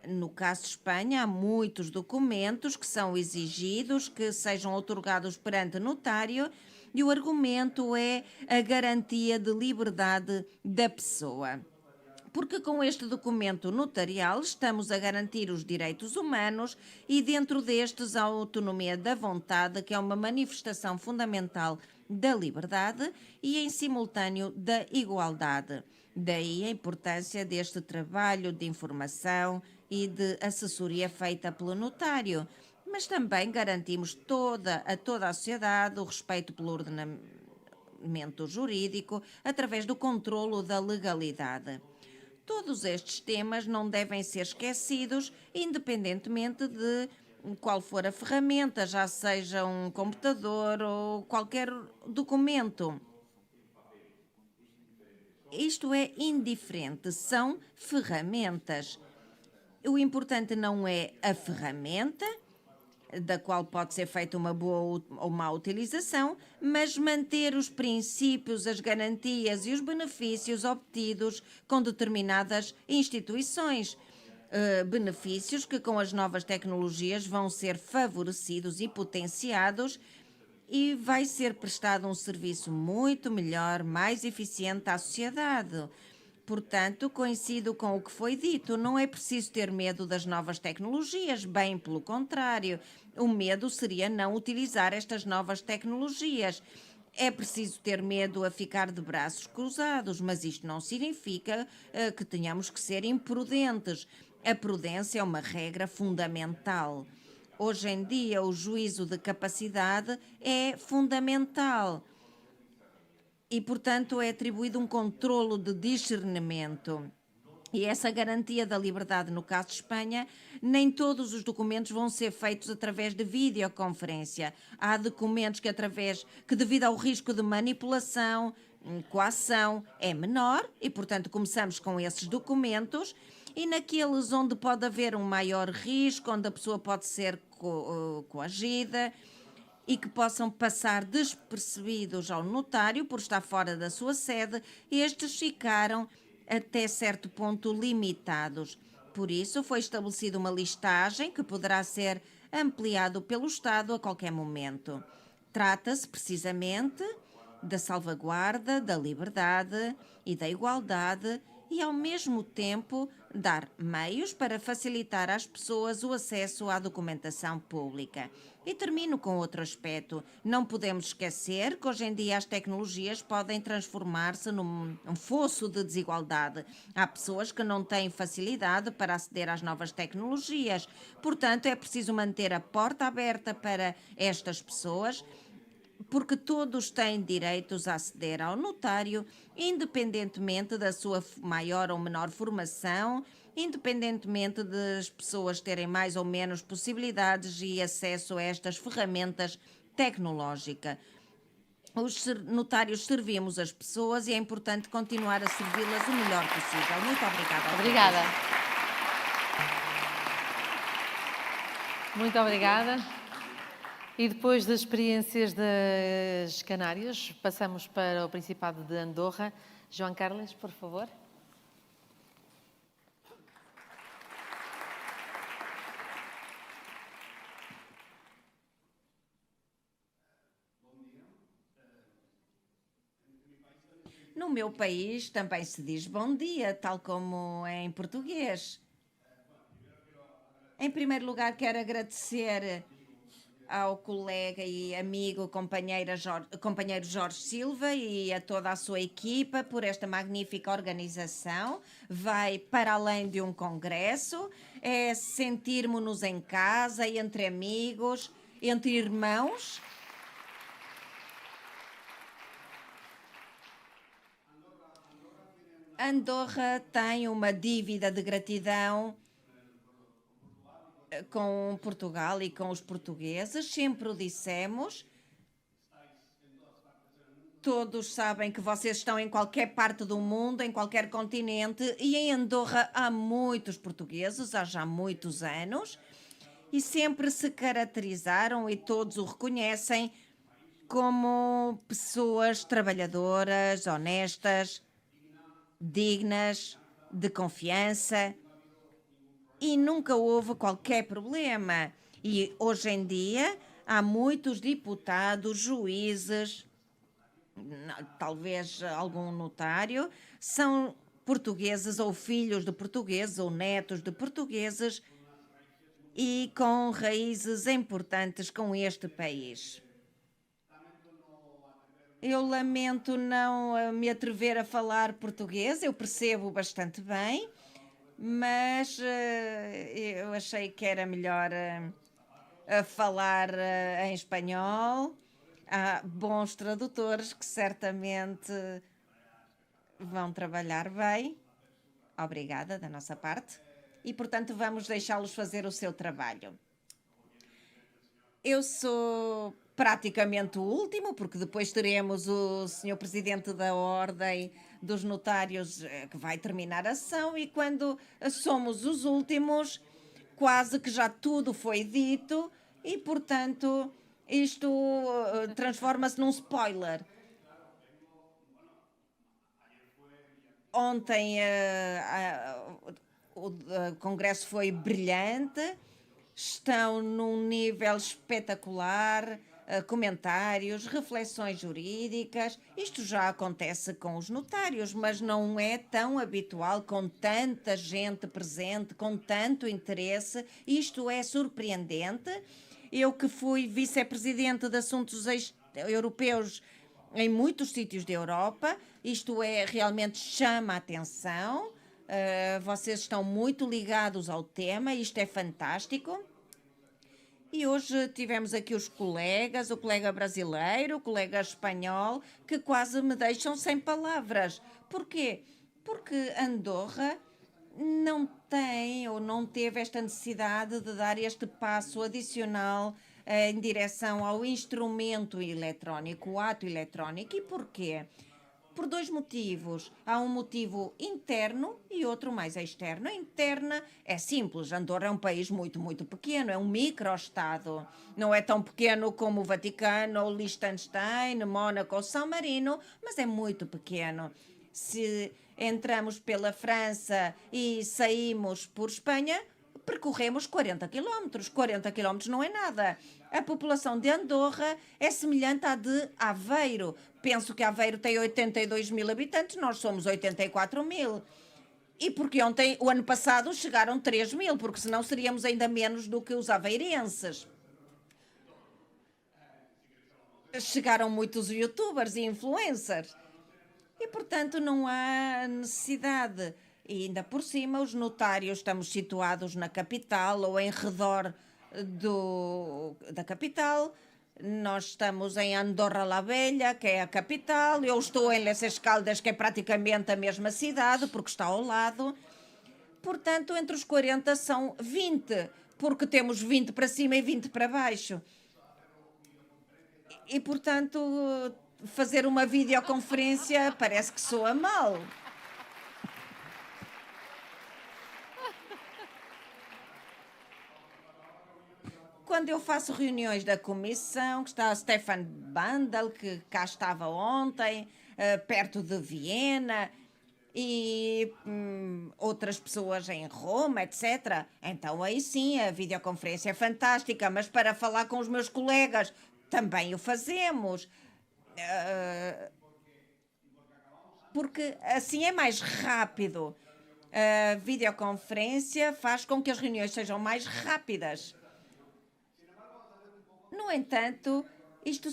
No caso de Espanha, há muitos documentos que são exigidos que sejam outorgados perante notário e o argumento é a garantia de liberdade da pessoa. Porque com este documento notarial estamos a garantir os direitos humanos e dentro destes a autonomia da vontade, que é uma manifestação fundamental da liberdade e em simultâneo da igualdade. Daí a importância deste trabalho de informação e de assessoria feita pelo notário. Mas também garantimos a toda a sociedade o respeito pelo ordenamento jurídico através do controlo da legalidade. Todos estes temas não devem ser esquecidos, independentemente de qual for a ferramenta, já seja um computador ou qualquer documento. Isto é indiferente, são ferramentas. O importante não é a ferramenta, da qual pode ser feita uma boa ou má utilização, mas manter os princípios, as garantias e os benefícios obtidos com determinadas instituições. Benefícios que com as novas tecnologias vão ser favorecidos e potenciados e vai ser prestado um serviço muito melhor, mais eficiente à sociedade. Portanto, coincido com o que foi dito, não é preciso ter medo das novas tecnologias, bem pelo contrário. O medo seria não utilizar estas novas tecnologias. É preciso ter medo a ficar de braços cruzados, mas isto não significa que tenhamos que ser imprudentes. A prudência é uma regra fundamental. Hoje em dia, o juízo de capacidade é fundamental. E, portanto, é atribuído um controlo de discernimento. E essa garantia da liberdade, no caso de Espanha, nem todos os documentos vão ser feitos através de videoconferência. Há documentos que devido ao risco de manipulação, coação, é menor e, portanto, começamos com esses documentos. E naqueles onde pode haver um maior risco, onde a pessoa pode ser coagida, e que possam passar despercebidos ao notário por estar fora da sua sede, estes ficaram até certo ponto limitados. Por isso, foi estabelecida uma listagem que poderá ser ampliado pelo Estado a qualquer momento. Trata-se precisamente da salvaguarda da liberdade e da igualdade e, ao mesmo tempo, dar meios para facilitar às pessoas o acesso à documentação pública. E termino com outro aspecto. Não podemos esquecer que hoje em dia as tecnologias podem transformar-se num fosso de desigualdade. Há pessoas que não têm facilidade para aceder às novas tecnologias. Portanto, é preciso manter a porta aberta para estas pessoas, porque todos têm direitos a aceder ao notário, independentemente da sua maior ou menor formação, independentemente das pessoas terem mais ou menos possibilidades e acesso a estas ferramentas tecnológicas. Os notários servimos as pessoas e é importante continuar a servi-las o melhor possível. Muito obrigada. Obrigada. Muito obrigada. E depois das experiências das Canárias, passamos para o Principado de Andorra. João Carlos, por favor. No meu país também se diz bom dia, tal como é em português. Em primeiro lugar, quero agradecer ao colega e amigo companheiro Jorge Silva e a toda a sua equipa por esta magnífica organização. Vai para além de um congresso, é sentirmos-nos em casa, entre amigos, entre irmãos. Andorra tem uma dívida de gratidão com Portugal e com os portugueses, sempre o dissemos. Todos sabem que vocês estão em qualquer parte do mundo, em qualquer continente, e em Andorra há muitos portugueses, há já muitos anos, e sempre se caracterizaram, e todos o reconhecem, como pessoas trabalhadoras, honestas, dignas, de confiança, e nunca houve qualquer problema. E hoje em dia há muitos deputados, juízes, talvez algum notário, são portugueses ou filhos de portugueses ou netos de portugueses e com raízes importantes com este país. Eu lamento não me atrever a falar português, eu percebo bastante bem, mas eu achei que era melhor falar em espanhol. Há bons tradutores que certamente vão trabalhar bem. Obrigada da nossa parte. E, portanto, vamos deixá-los fazer o seu trabalho. Eu sou praticamente o último, porque depois teremos o Sr. Presidente da Ordem dos Notários que vai terminar a sessão, e quando somos os últimos, quase que já tudo foi dito E, portanto, isto transforma-se num spoiler. Ontem o Congresso foi brilhante, estão num nível espetacular, comentários, reflexões jurídicas. Isto já acontece com os notários, mas não é tão habitual, com tanta gente presente, com tanto interesse. Isto é surpreendente. Eu que fui vice-presidente de assuntos europeus em muitos sítios da Europa, isto realmente chama a atenção. Vocês estão muito ligados ao tema, isto é fantástico. E hoje tivemos aqui os colegas, o colega brasileiro, o colega espanhol, que quase me deixam sem palavras. Porquê? Porque Andorra não tem ou não teve esta necessidade de dar este passo adicional em direção ao instrumento eletrónico, o ato eletrónico. E porquê? Por dois motivos. Há um motivo interno e outro mais externo. A interna é simples. Andorra é um país muito, muito pequeno. É um microestado. Não é tão pequeno como o Vaticano, ou Liechtenstein, Mónaco ou São Marino, mas é muito pequeno. Se entramos pela França e saímos por Espanha, percorremos 40 quilómetros. 40 quilómetros não é nada. A população de Andorra é semelhante à de Aveiro. Penso que Aveiro tem 82 mil habitantes, nós somos 84 mil. E porque o ano passado, chegaram 3 mil, porque senão seríamos ainda menos do que os aveirenses. Chegaram muitos youtubers e influencers. E, portanto, não há necessidade. E ainda por cima, os notários estamos situados na capital ou em redor da capital. Nós estamos em Andorra la Vella, que é a capital. Eu estou em Les Escaldes, que é praticamente a mesma cidade, porque está ao lado. Portanto, entre os 40 são 20, porque temos 20 para cima e 20 para baixo. E portanto, fazer uma videoconferência parece que soa mal. Quando eu faço reuniões da comissão, que está a Stefan Bandel, que cá estava ontem, perto de Viena, e outras pessoas em Roma, etc. Então aí sim, a videoconferência é fantástica, mas para falar com os meus colegas também o fazemos. Porque assim é mais rápido. A videoconferência faz com que as reuniões sejam mais rápidas. No entanto, isto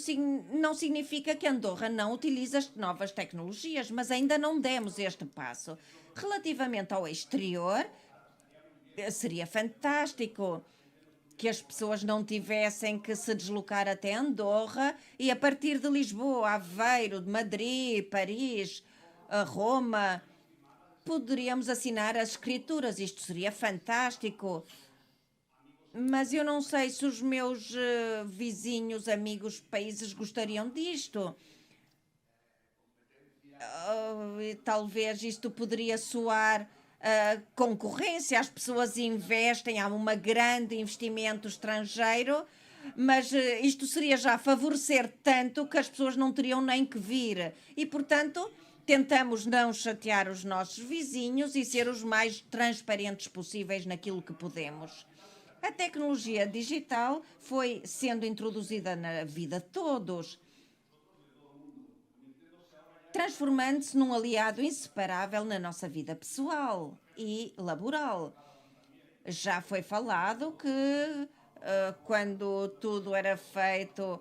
não significa que Andorra não utilize as novas tecnologias, mas ainda não demos este passo. Relativamente ao exterior, seria fantástico que as pessoas não tivessem que se deslocar até Andorra e a partir de Lisboa, Aveiro, de Madrid, Paris, Roma, poderíamos assinar as escrituras. Isto seria fantástico. Mas eu não sei se os meus vizinhos, amigos, países gostariam disto. Talvez isto poderia soar concorrência. As pessoas investem, há um grande investimento estrangeiro, mas isto seria já favorecer tanto que as pessoas não teriam nem que vir. E, portanto, tentamos não chatear os nossos vizinhos e ser os mais transparentes possíveis naquilo que podemos. A tecnologia digital foi sendo introduzida na vida de todos, transformando-se num aliado inseparável na nossa vida pessoal e laboral. Já foi falado que quando tudo era feito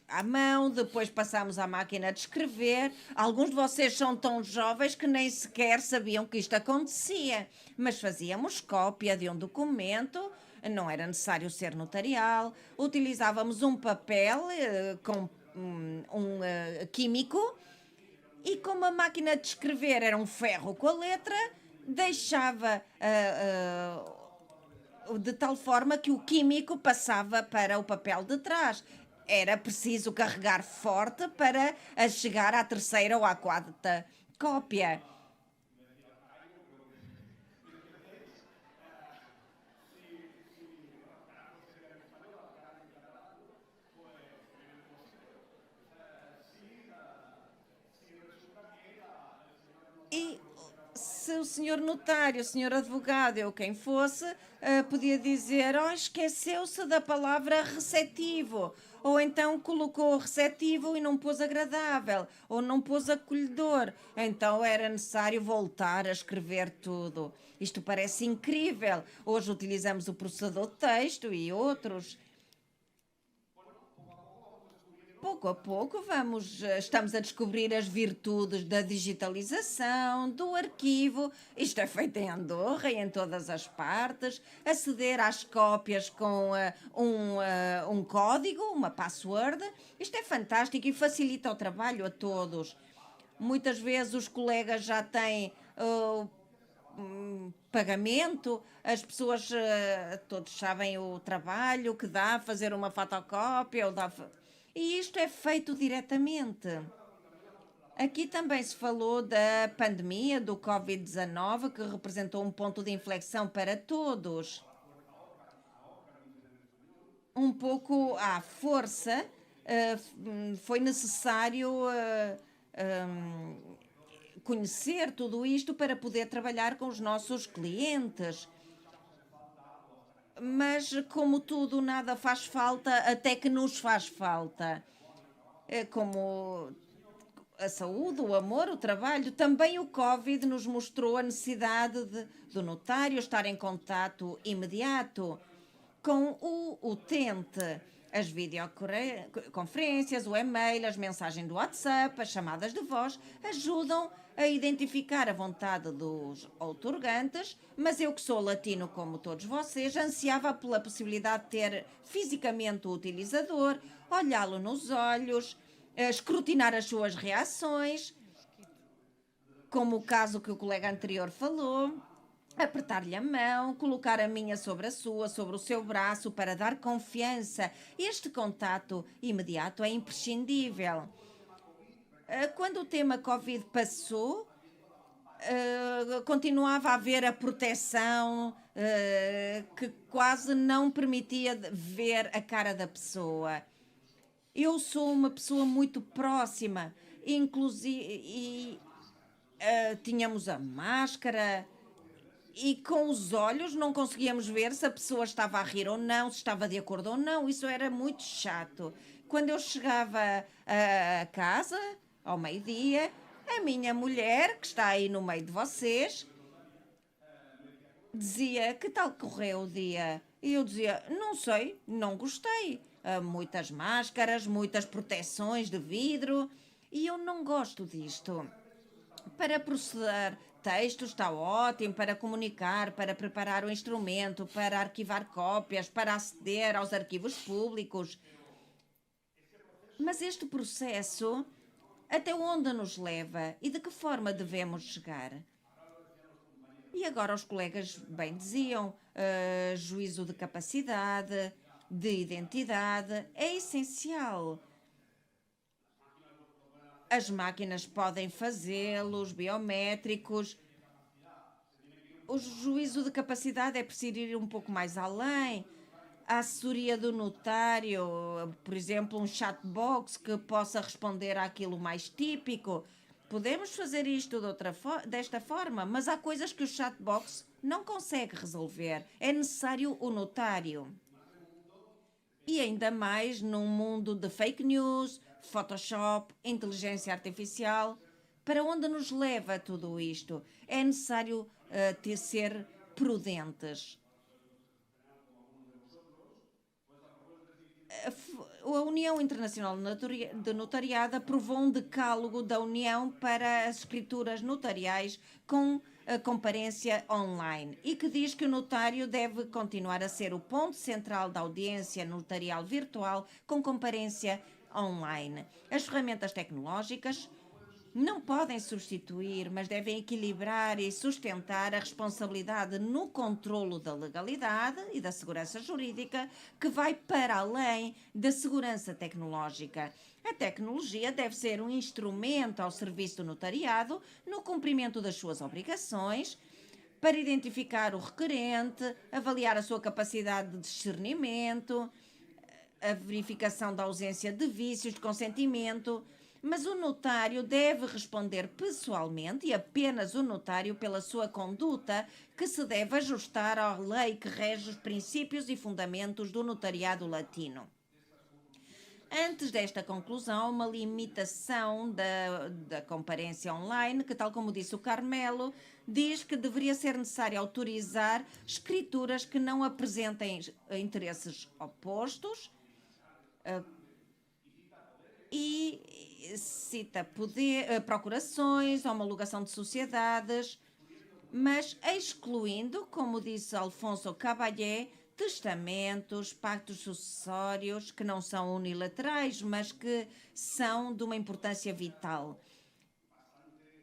à mão, depois passámos à máquina de escrever. Alguns de vocês são tão jovens que nem sequer sabiam que isto acontecia, mas fazíamos cópia de um documento, não era necessário ser notarial, utilizávamos um papel com químico e como a máquina de escrever era um ferro com a letra, deixava de tal forma que o químico passava para o papel de trás. Era preciso carregar forte para chegar à terceira ou à quarta cópia. se o senhor notário, o senhor advogado ou quem fosse, podia dizer, esqueceu-se da palavra receptivo, ou então colocou receptivo e não pôs agradável, ou não pôs acolhedor. Então era necessário voltar a escrever tudo. Isto parece incrível. Hoje utilizamos o processador de texto e outros. Pouco a pouco estamos a descobrir as virtudes da digitalização, do arquivo. Isto é feito em Andorra e em todas as partes. Aceder às cópias com um código, uma password. Isto é fantástico e facilita o trabalho a todos. Muitas vezes os colegas já têm pagamento, as pessoas todos sabem o trabalho que dá fazer uma fotocópia e isto é feito diretamente. Aqui também se falou da pandemia do Covid-19, que representou um ponto de inflexão para todos. Um pouco à força, foi necessário conhecer tudo isto para poder trabalhar com os nossos clientes. Mas, como tudo, nada faz falta até que nos faz falta. Como a saúde, o amor, o trabalho, também o Covid nos mostrou a necessidade do notário estar em contato imediato com o utente. As videoconferências, o e-mail, as mensagens do WhatsApp, as chamadas de voz ajudam a identificar a vontade dos outorgantes, mas eu que sou latino como todos vocês, ansiava pela possibilidade de ter fisicamente o utilizador, olhá-lo nos olhos, escrutinar as suas reações, como o caso que o colega anterior falou, apertar-lhe a mão, colocar a minha sobre a sua, sobre o seu braço para dar confiança. Este contato imediato é imprescindível. Quando o tema Covid passou, continuava a haver a proteção que quase não permitia ver a cara da pessoa. Eu sou uma pessoa muito próxima, inclusive tínhamos a máscara e com os olhos não conseguíamos ver se a pessoa estava a rir ou não, se estava de acordo ou não. Isso era muito chato. Quando eu chegava a casa, ao meio-dia, a minha mulher, que está aí no meio de vocês, dizia, que tal correu o dia? E eu dizia, não sei, não gostei. Muitas máscaras, muitas proteções de vidro, e eu não gosto disto. Para processar texto está ótimo, para comunicar, para preparar o instrumento, para arquivar cópias, para aceder aos arquivos públicos. Mas este processo, até onde nos leva e de que forma devemos chegar? E agora os colegas bem diziam, juízo de capacidade, de identidade, é essencial. As máquinas podem fazê-los, biométricos. O juízo de capacidade é preciso ir um pouco mais além. A assessoria do notário, por exemplo, um chatbox que possa responder àquilo mais típico. Podemos fazer isto desta forma, mas há coisas que o chatbox não consegue resolver. É necessário o notário. E ainda mais num mundo de fake news, Photoshop, inteligência artificial. Para onde nos leva tudo isto? É necessário ser prudentes. A União Internacional de Notariado aprovou um decálogo da União para as escrituras notariais com a comparência online e que diz que o notário deve continuar a ser o ponto central da audiência notarial virtual com comparência online. As ferramentas tecnológicas não podem substituir, mas devem equilibrar e sustentar a responsabilidade no controlo da legalidade e da segurança jurídica, que vai para além da segurança tecnológica. A tecnologia deve ser um instrumento ao serviço do notariado no cumprimento das suas obrigações, para identificar o requerente, avaliar a sua capacidade de discernimento, a verificação da ausência de vícios de consentimento, Mas o notário deve responder pessoalmente e apenas o notário pela sua conduta, que se deve ajustar à lei que rege os princípios e fundamentos do notariado latino. Antes desta conclusão, uma limitação da comparência online, que, tal como disse o Carmelo, diz que deveria ser necessário autorizar escrituras que não apresentem interesses opostos e cita procurações, homologação de sociedades, mas excluindo, como disse Alfonso Caballé, testamentos, pactos sucessórios que não são unilaterais, mas que são de uma importância vital.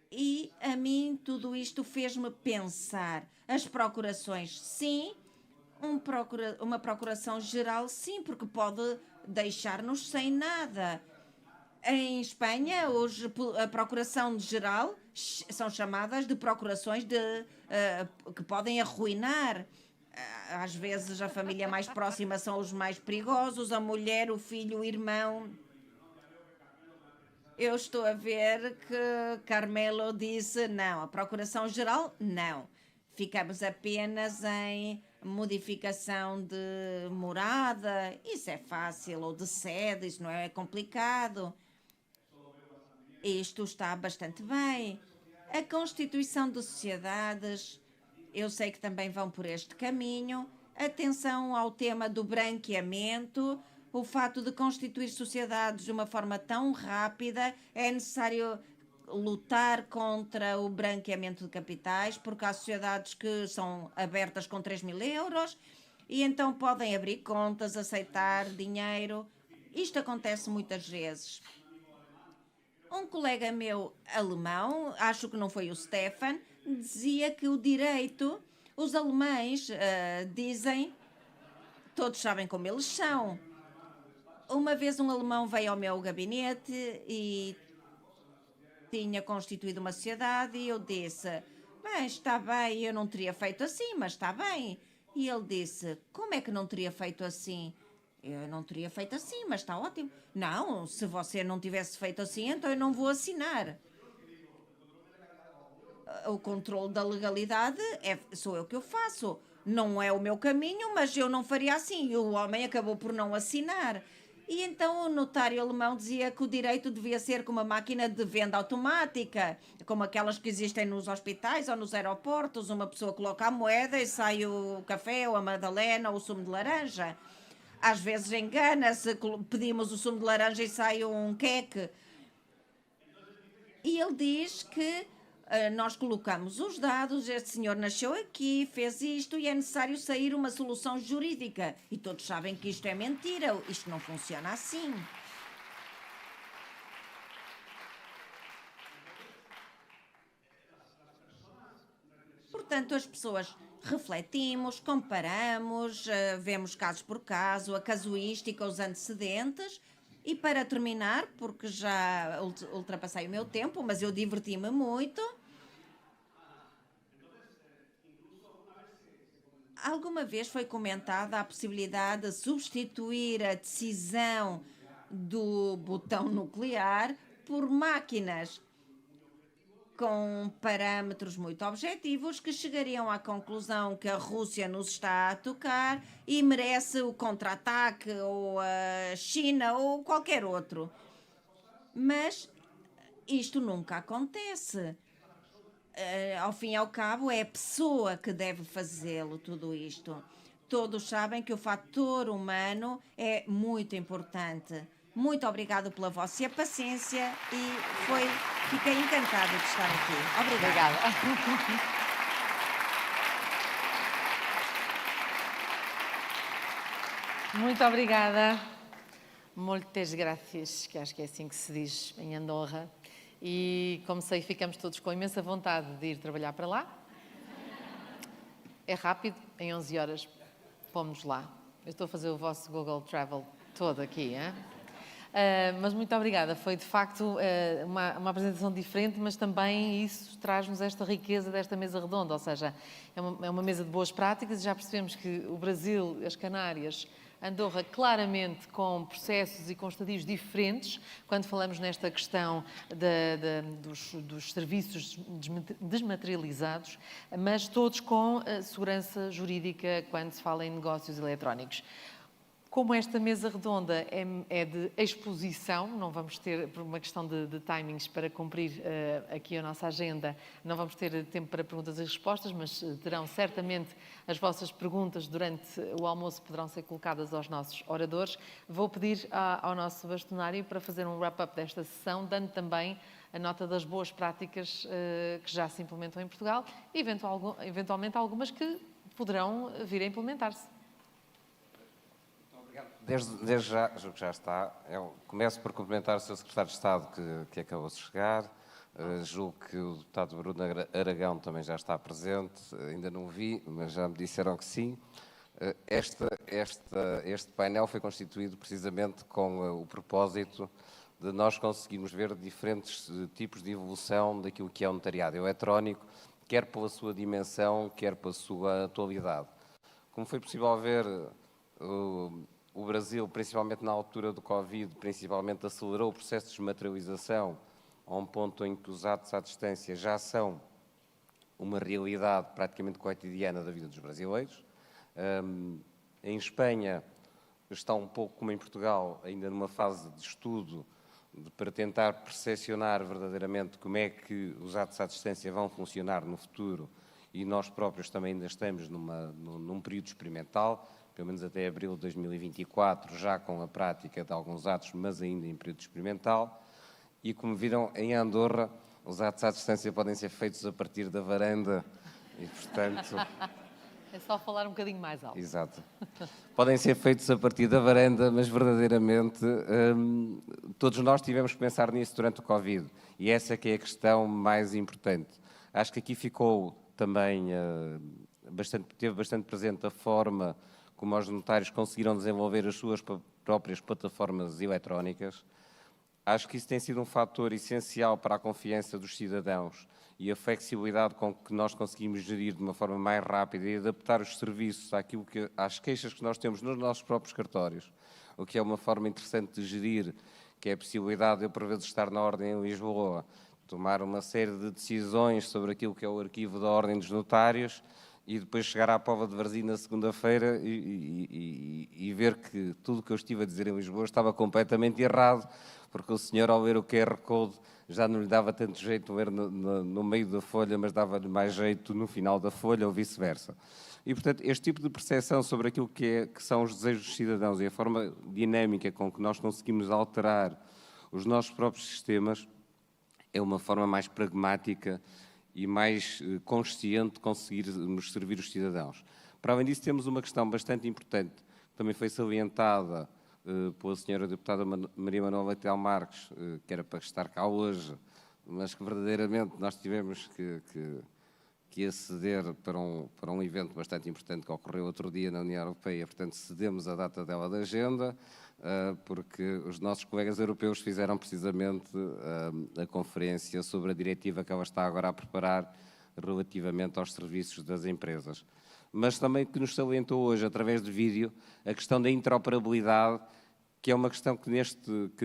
E a mim tudo isto fez-me pensar. As procurações, sim. Uma procuração geral, sim, porque pode deixar-nos sem nada. Em Espanha, hoje, a procuração geral são chamadas de procurações que podem arruinar. Às vezes a família mais próxima são os mais perigosos, a mulher, o filho, o irmão. Eu estou a ver que Carmelo disse não, a procuração geral, não. Ficamos apenas em modificação de morada, isso é fácil, ou de sede, isso não é complicado. Isto está bastante bem. A constituição de sociedades, eu sei que também vão por este caminho. Atenção ao tema do branqueamento. O fato de constituir sociedades de uma forma tão rápida, é necessário lutar contra o branqueamento de capitais, porque há sociedades que são abertas com 3.000 euros e então podem abrir contas, aceitar dinheiro. Isto acontece muitas vezes. Um colega meu alemão, acho que não foi o Stefan, dizia que o direito, os alemães dizem, todos sabem como eles são. Uma vez um alemão veio ao meu gabinete e tinha constituído uma sociedade e eu disse, bem, está bem, eu não teria feito assim, mas está bem. E ele disse, como é que não teria feito assim? Eu não teria feito assim, mas está ótimo. Não, se você não tivesse feito assim, então eu não vou assinar. O controle da legalidade sou eu que o faço. Não é o meu caminho, mas eu não faria assim. E o homem acabou por não assinar. E então o notário alemão dizia que o direito devia ser como uma máquina de venda automática, como aquelas que existem nos hospitais ou nos aeroportos. Uma pessoa coloca a moeda e sai o café ou a madalena ou o sumo de laranja. Às vezes engana-se, pedimos o sumo de laranja e sai um queque. E ele diz que nós colocamos os dados, este senhor nasceu aqui, fez isto e é necessário sair uma solução jurídica. E todos sabem que isto é mentira, isto não funciona assim. Portanto, as pessoas refletimos, comparamos, vemos caso por caso, a casuística, os antecedentes. E para terminar, porque já ultrapassei o meu tempo, mas eu diverti-me muito. Alguma vez foi comentada a possibilidade de substituir a decisão do botão nuclear por máquinas com parâmetros muito objetivos que chegariam à conclusão que a Rússia nos está a atacar e merece o contra-ataque, ou a China, ou qualquer outro. Mas isto nunca acontece. Ao fim e ao cabo, é a pessoa que deve fazê-lo, tudo isto. Todos sabem que o fator humano é muito importante. Muito obrigado pela vossa paciência e fiquei encantada de estar aqui. Obrigada. Muito obrigada. Muitas gracias, que acho que é assim que se diz em Andorra. E, como sei, ficamos todos com imensa vontade de ir trabalhar para lá. É rápido, em 11 horas, fomos lá. Eu estou a fazer o vosso Google Travel todo aqui, hein? Mas muito obrigada. Foi, de facto, uma apresentação diferente, mas também isso traz-nos esta riqueza desta mesa redonda, ou seja, é uma mesa de boas práticas e já percebemos que o Brasil, as Canárias, Andorra, claramente com processos e com estadios diferentes, quando falamos nesta questão dos serviços desmaterializados, mas todos com segurança jurídica quando se fala em negócios eletrónicos. Como esta mesa redonda é de exposição, não vamos ter, por uma questão de timings para cumprir aqui a nossa agenda, não vamos ter tempo para perguntas e respostas, mas terão certamente as vossas perguntas durante o almoço, poderão ser colocadas aos nossos oradores. Vou pedir ao nosso bastonário para fazer um wrap-up desta sessão, dando também a nota das boas práticas que já se implementam em Portugal e eventualmente algumas que poderão vir a implementar-se. Desde já, julgo que já está. Eu começo por cumprimentar o Sr. Secretário de Estado que acabou de chegar. Julgo que o deputado Bruno Aragão também já está presente. Ainda não o vi, mas já me disseram que sim. Este painel foi constituído precisamente com o propósito de nós conseguirmos ver diferentes tipos de evolução daquilo que é o notariado eletrónico, quer pela sua dimensão, quer pela sua atualidade. Como foi possível ver, o Brasil, principalmente na altura do Covid, principalmente acelerou o processo de desmaterialização a um ponto em que os atos à distância já são uma realidade praticamente cotidiana da vida dos brasileiros. Em Espanha está um pouco como em Portugal, ainda numa fase de estudo para tentar percepcionar verdadeiramente como é que os atos à distância vão funcionar no futuro, e nós próprios também ainda estamos num período experimental, pelo menos até abril de 2024, já com a prática de alguns atos, mas ainda em período experimental. E como viram, em Andorra, os atos à distância podem ser feitos a partir da varanda e, portanto... É só falar um bocadinho mais alto. Exato. Podem ser feitos a partir da varanda, mas verdadeiramente todos nós tivemos que pensar nisso durante o Covid. E essa que é a questão mais importante. Acho que aqui ficou também, teve bastante presente a forma como os notários conseguiram desenvolver as suas próprias plataformas eletrónicas. Acho que isso tem sido um fator essencial para a confiança dos cidadãos e a flexibilidade com que nós conseguimos gerir de uma forma mais rápida e adaptar os serviços às queixas que nós temos nos nossos próprios cartórios, o que é uma forma interessante de gerir, que é a possibilidade de eu, por vezes, estar na Ordem em Lisboa, tomar uma série de decisões sobre aquilo que é o arquivo da Ordem dos Notários, e depois chegar à Póvoa de Varzim na segunda-feira e ver que tudo o que eu estive a dizer em Lisboa estava completamente errado, porque o senhor, ao ler o QR Code, já não lhe dava tanto jeito ler no meio da folha, mas dava-lhe mais jeito no final da folha, ou vice-versa. E, portanto, este tipo de percepção sobre aquilo que são os desejos dos cidadãos e a forma dinâmica com que nós conseguimos alterar os nossos próprios sistemas é uma forma mais pragmática e mais consciente de conseguirmos servir os cidadãos. Para além disso, temos uma questão bastante importante, que também foi salientada pela senhora deputada Maria Manuela Leitão Marques, que era para estar cá hoje, mas que verdadeiramente nós tivemos que aceder para um evento bastante importante que ocorreu outro dia na União Europeia, portanto cedemos a data dela da agenda, porque os nossos colegas europeus fizeram precisamente a conferência sobre a diretiva que ela está agora a preparar relativamente aos serviços das empresas. Mas também que nos salientou hoje, através de vídeo, a questão da interoperabilidade, que é uma questão que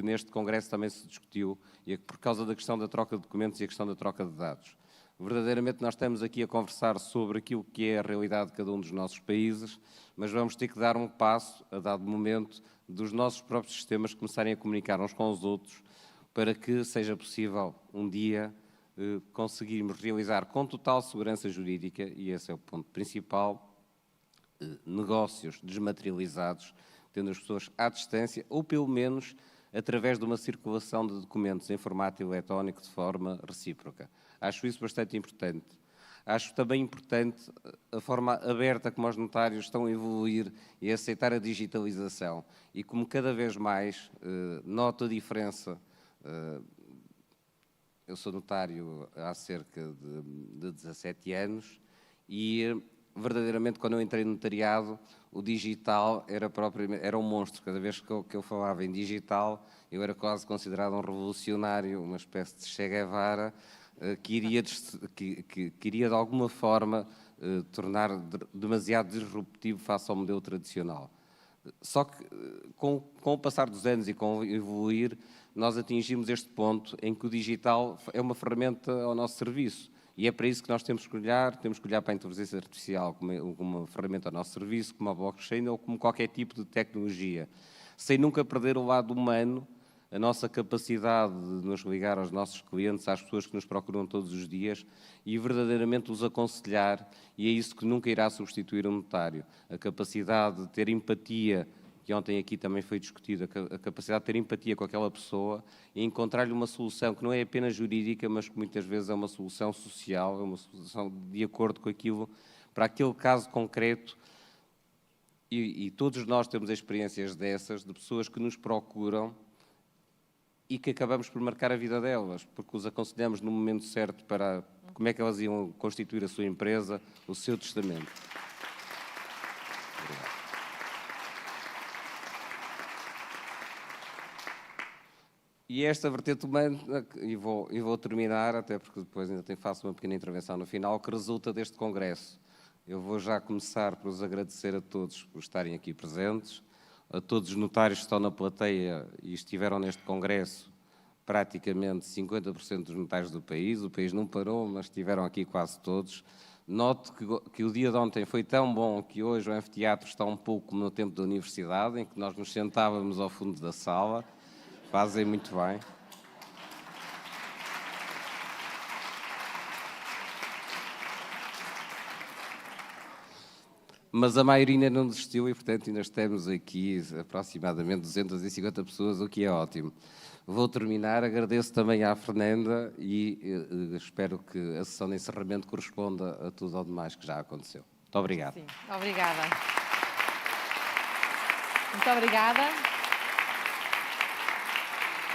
neste Congresso também se discutiu, e é por causa da questão da troca de documentos e a questão da troca de dados. Verdadeiramente nós estamos aqui a conversar sobre aquilo que é a realidade de cada um dos nossos países, mas vamos ter que dar um passo, a dado momento, dos nossos próprios sistemas começarem a comunicar uns com os outros, para que seja possível um dia conseguirmos realizar com total segurança jurídica, e esse é o ponto principal, negócios desmaterializados, tendo as pessoas à distância, ou pelo menos através de uma circulação de documentos em formato eletrónico de forma recíproca. Acho isso bastante importante. Acho também importante a forma aberta como os notários estão a evoluir e a aceitar a digitalização. E como cada vez mais noto a diferença. Eu sou notário há cerca de 17 anos e verdadeiramente, quando eu entrei no notariado, o digital era um monstro. Cada vez que eu falava em digital, eu era quase considerado um revolucionário, uma espécie de Che Guevara, que iria de alguma forma tornar demasiado disruptivo face ao modelo tradicional. Só que, com o passar dos anos e com o evoluir, nós atingimos este ponto em que o digital é uma ferramenta ao nosso serviço. E é para isso que nós temos que olhar para a inteligência artificial como uma ferramenta ao nosso serviço, como a blockchain ou como qualquer tipo de tecnologia, sem nunca perder o lado humano, a nossa capacidade de nos ligar aos nossos clientes, às pessoas que nos procuram todos os dias e verdadeiramente os aconselhar, e é isso que nunca irá substituir um notário. A capacidade de ter empatia, que ontem aqui também foi discutida, a capacidade de ter empatia com aquela pessoa e encontrar-lhe uma solução que não é apenas jurídica, mas que muitas vezes é uma solução social, é uma solução de acordo com aquilo, para aquele caso concreto. E todos nós temos experiências dessas, de pessoas que nos procuram e que acabamos por marcar a vida delas, porque os aconselhamos no momento certo para como é que elas iam constituir a sua empresa, o seu testamento. Obrigado. E esta vertente humana, e vou terminar, até porque depois ainda faço uma pequena intervenção no final, que resulta deste congresso. Eu vou já começar por os agradecer a todos por estarem aqui presentes, a todos os notários que estão na plateia e estiveram neste congresso, praticamente 50% dos notários do país. O país não parou, mas estiveram aqui quase todos. Noto que o dia de ontem foi tão bom que hoje o anfiteatro está um pouco como no tempo da universidade, em que nós nos sentávamos ao fundo da sala. Fazem muito bem. Mas a maioria ainda não desistiu e, portanto, ainda estamos aqui aproximadamente 250 pessoas, o que é ótimo. Vou terminar, agradeço também à Fernanda e espero que a sessão de encerramento corresponda a tudo ao demais que já aconteceu. Muito obrigado. Sim, obrigada. Muito obrigada.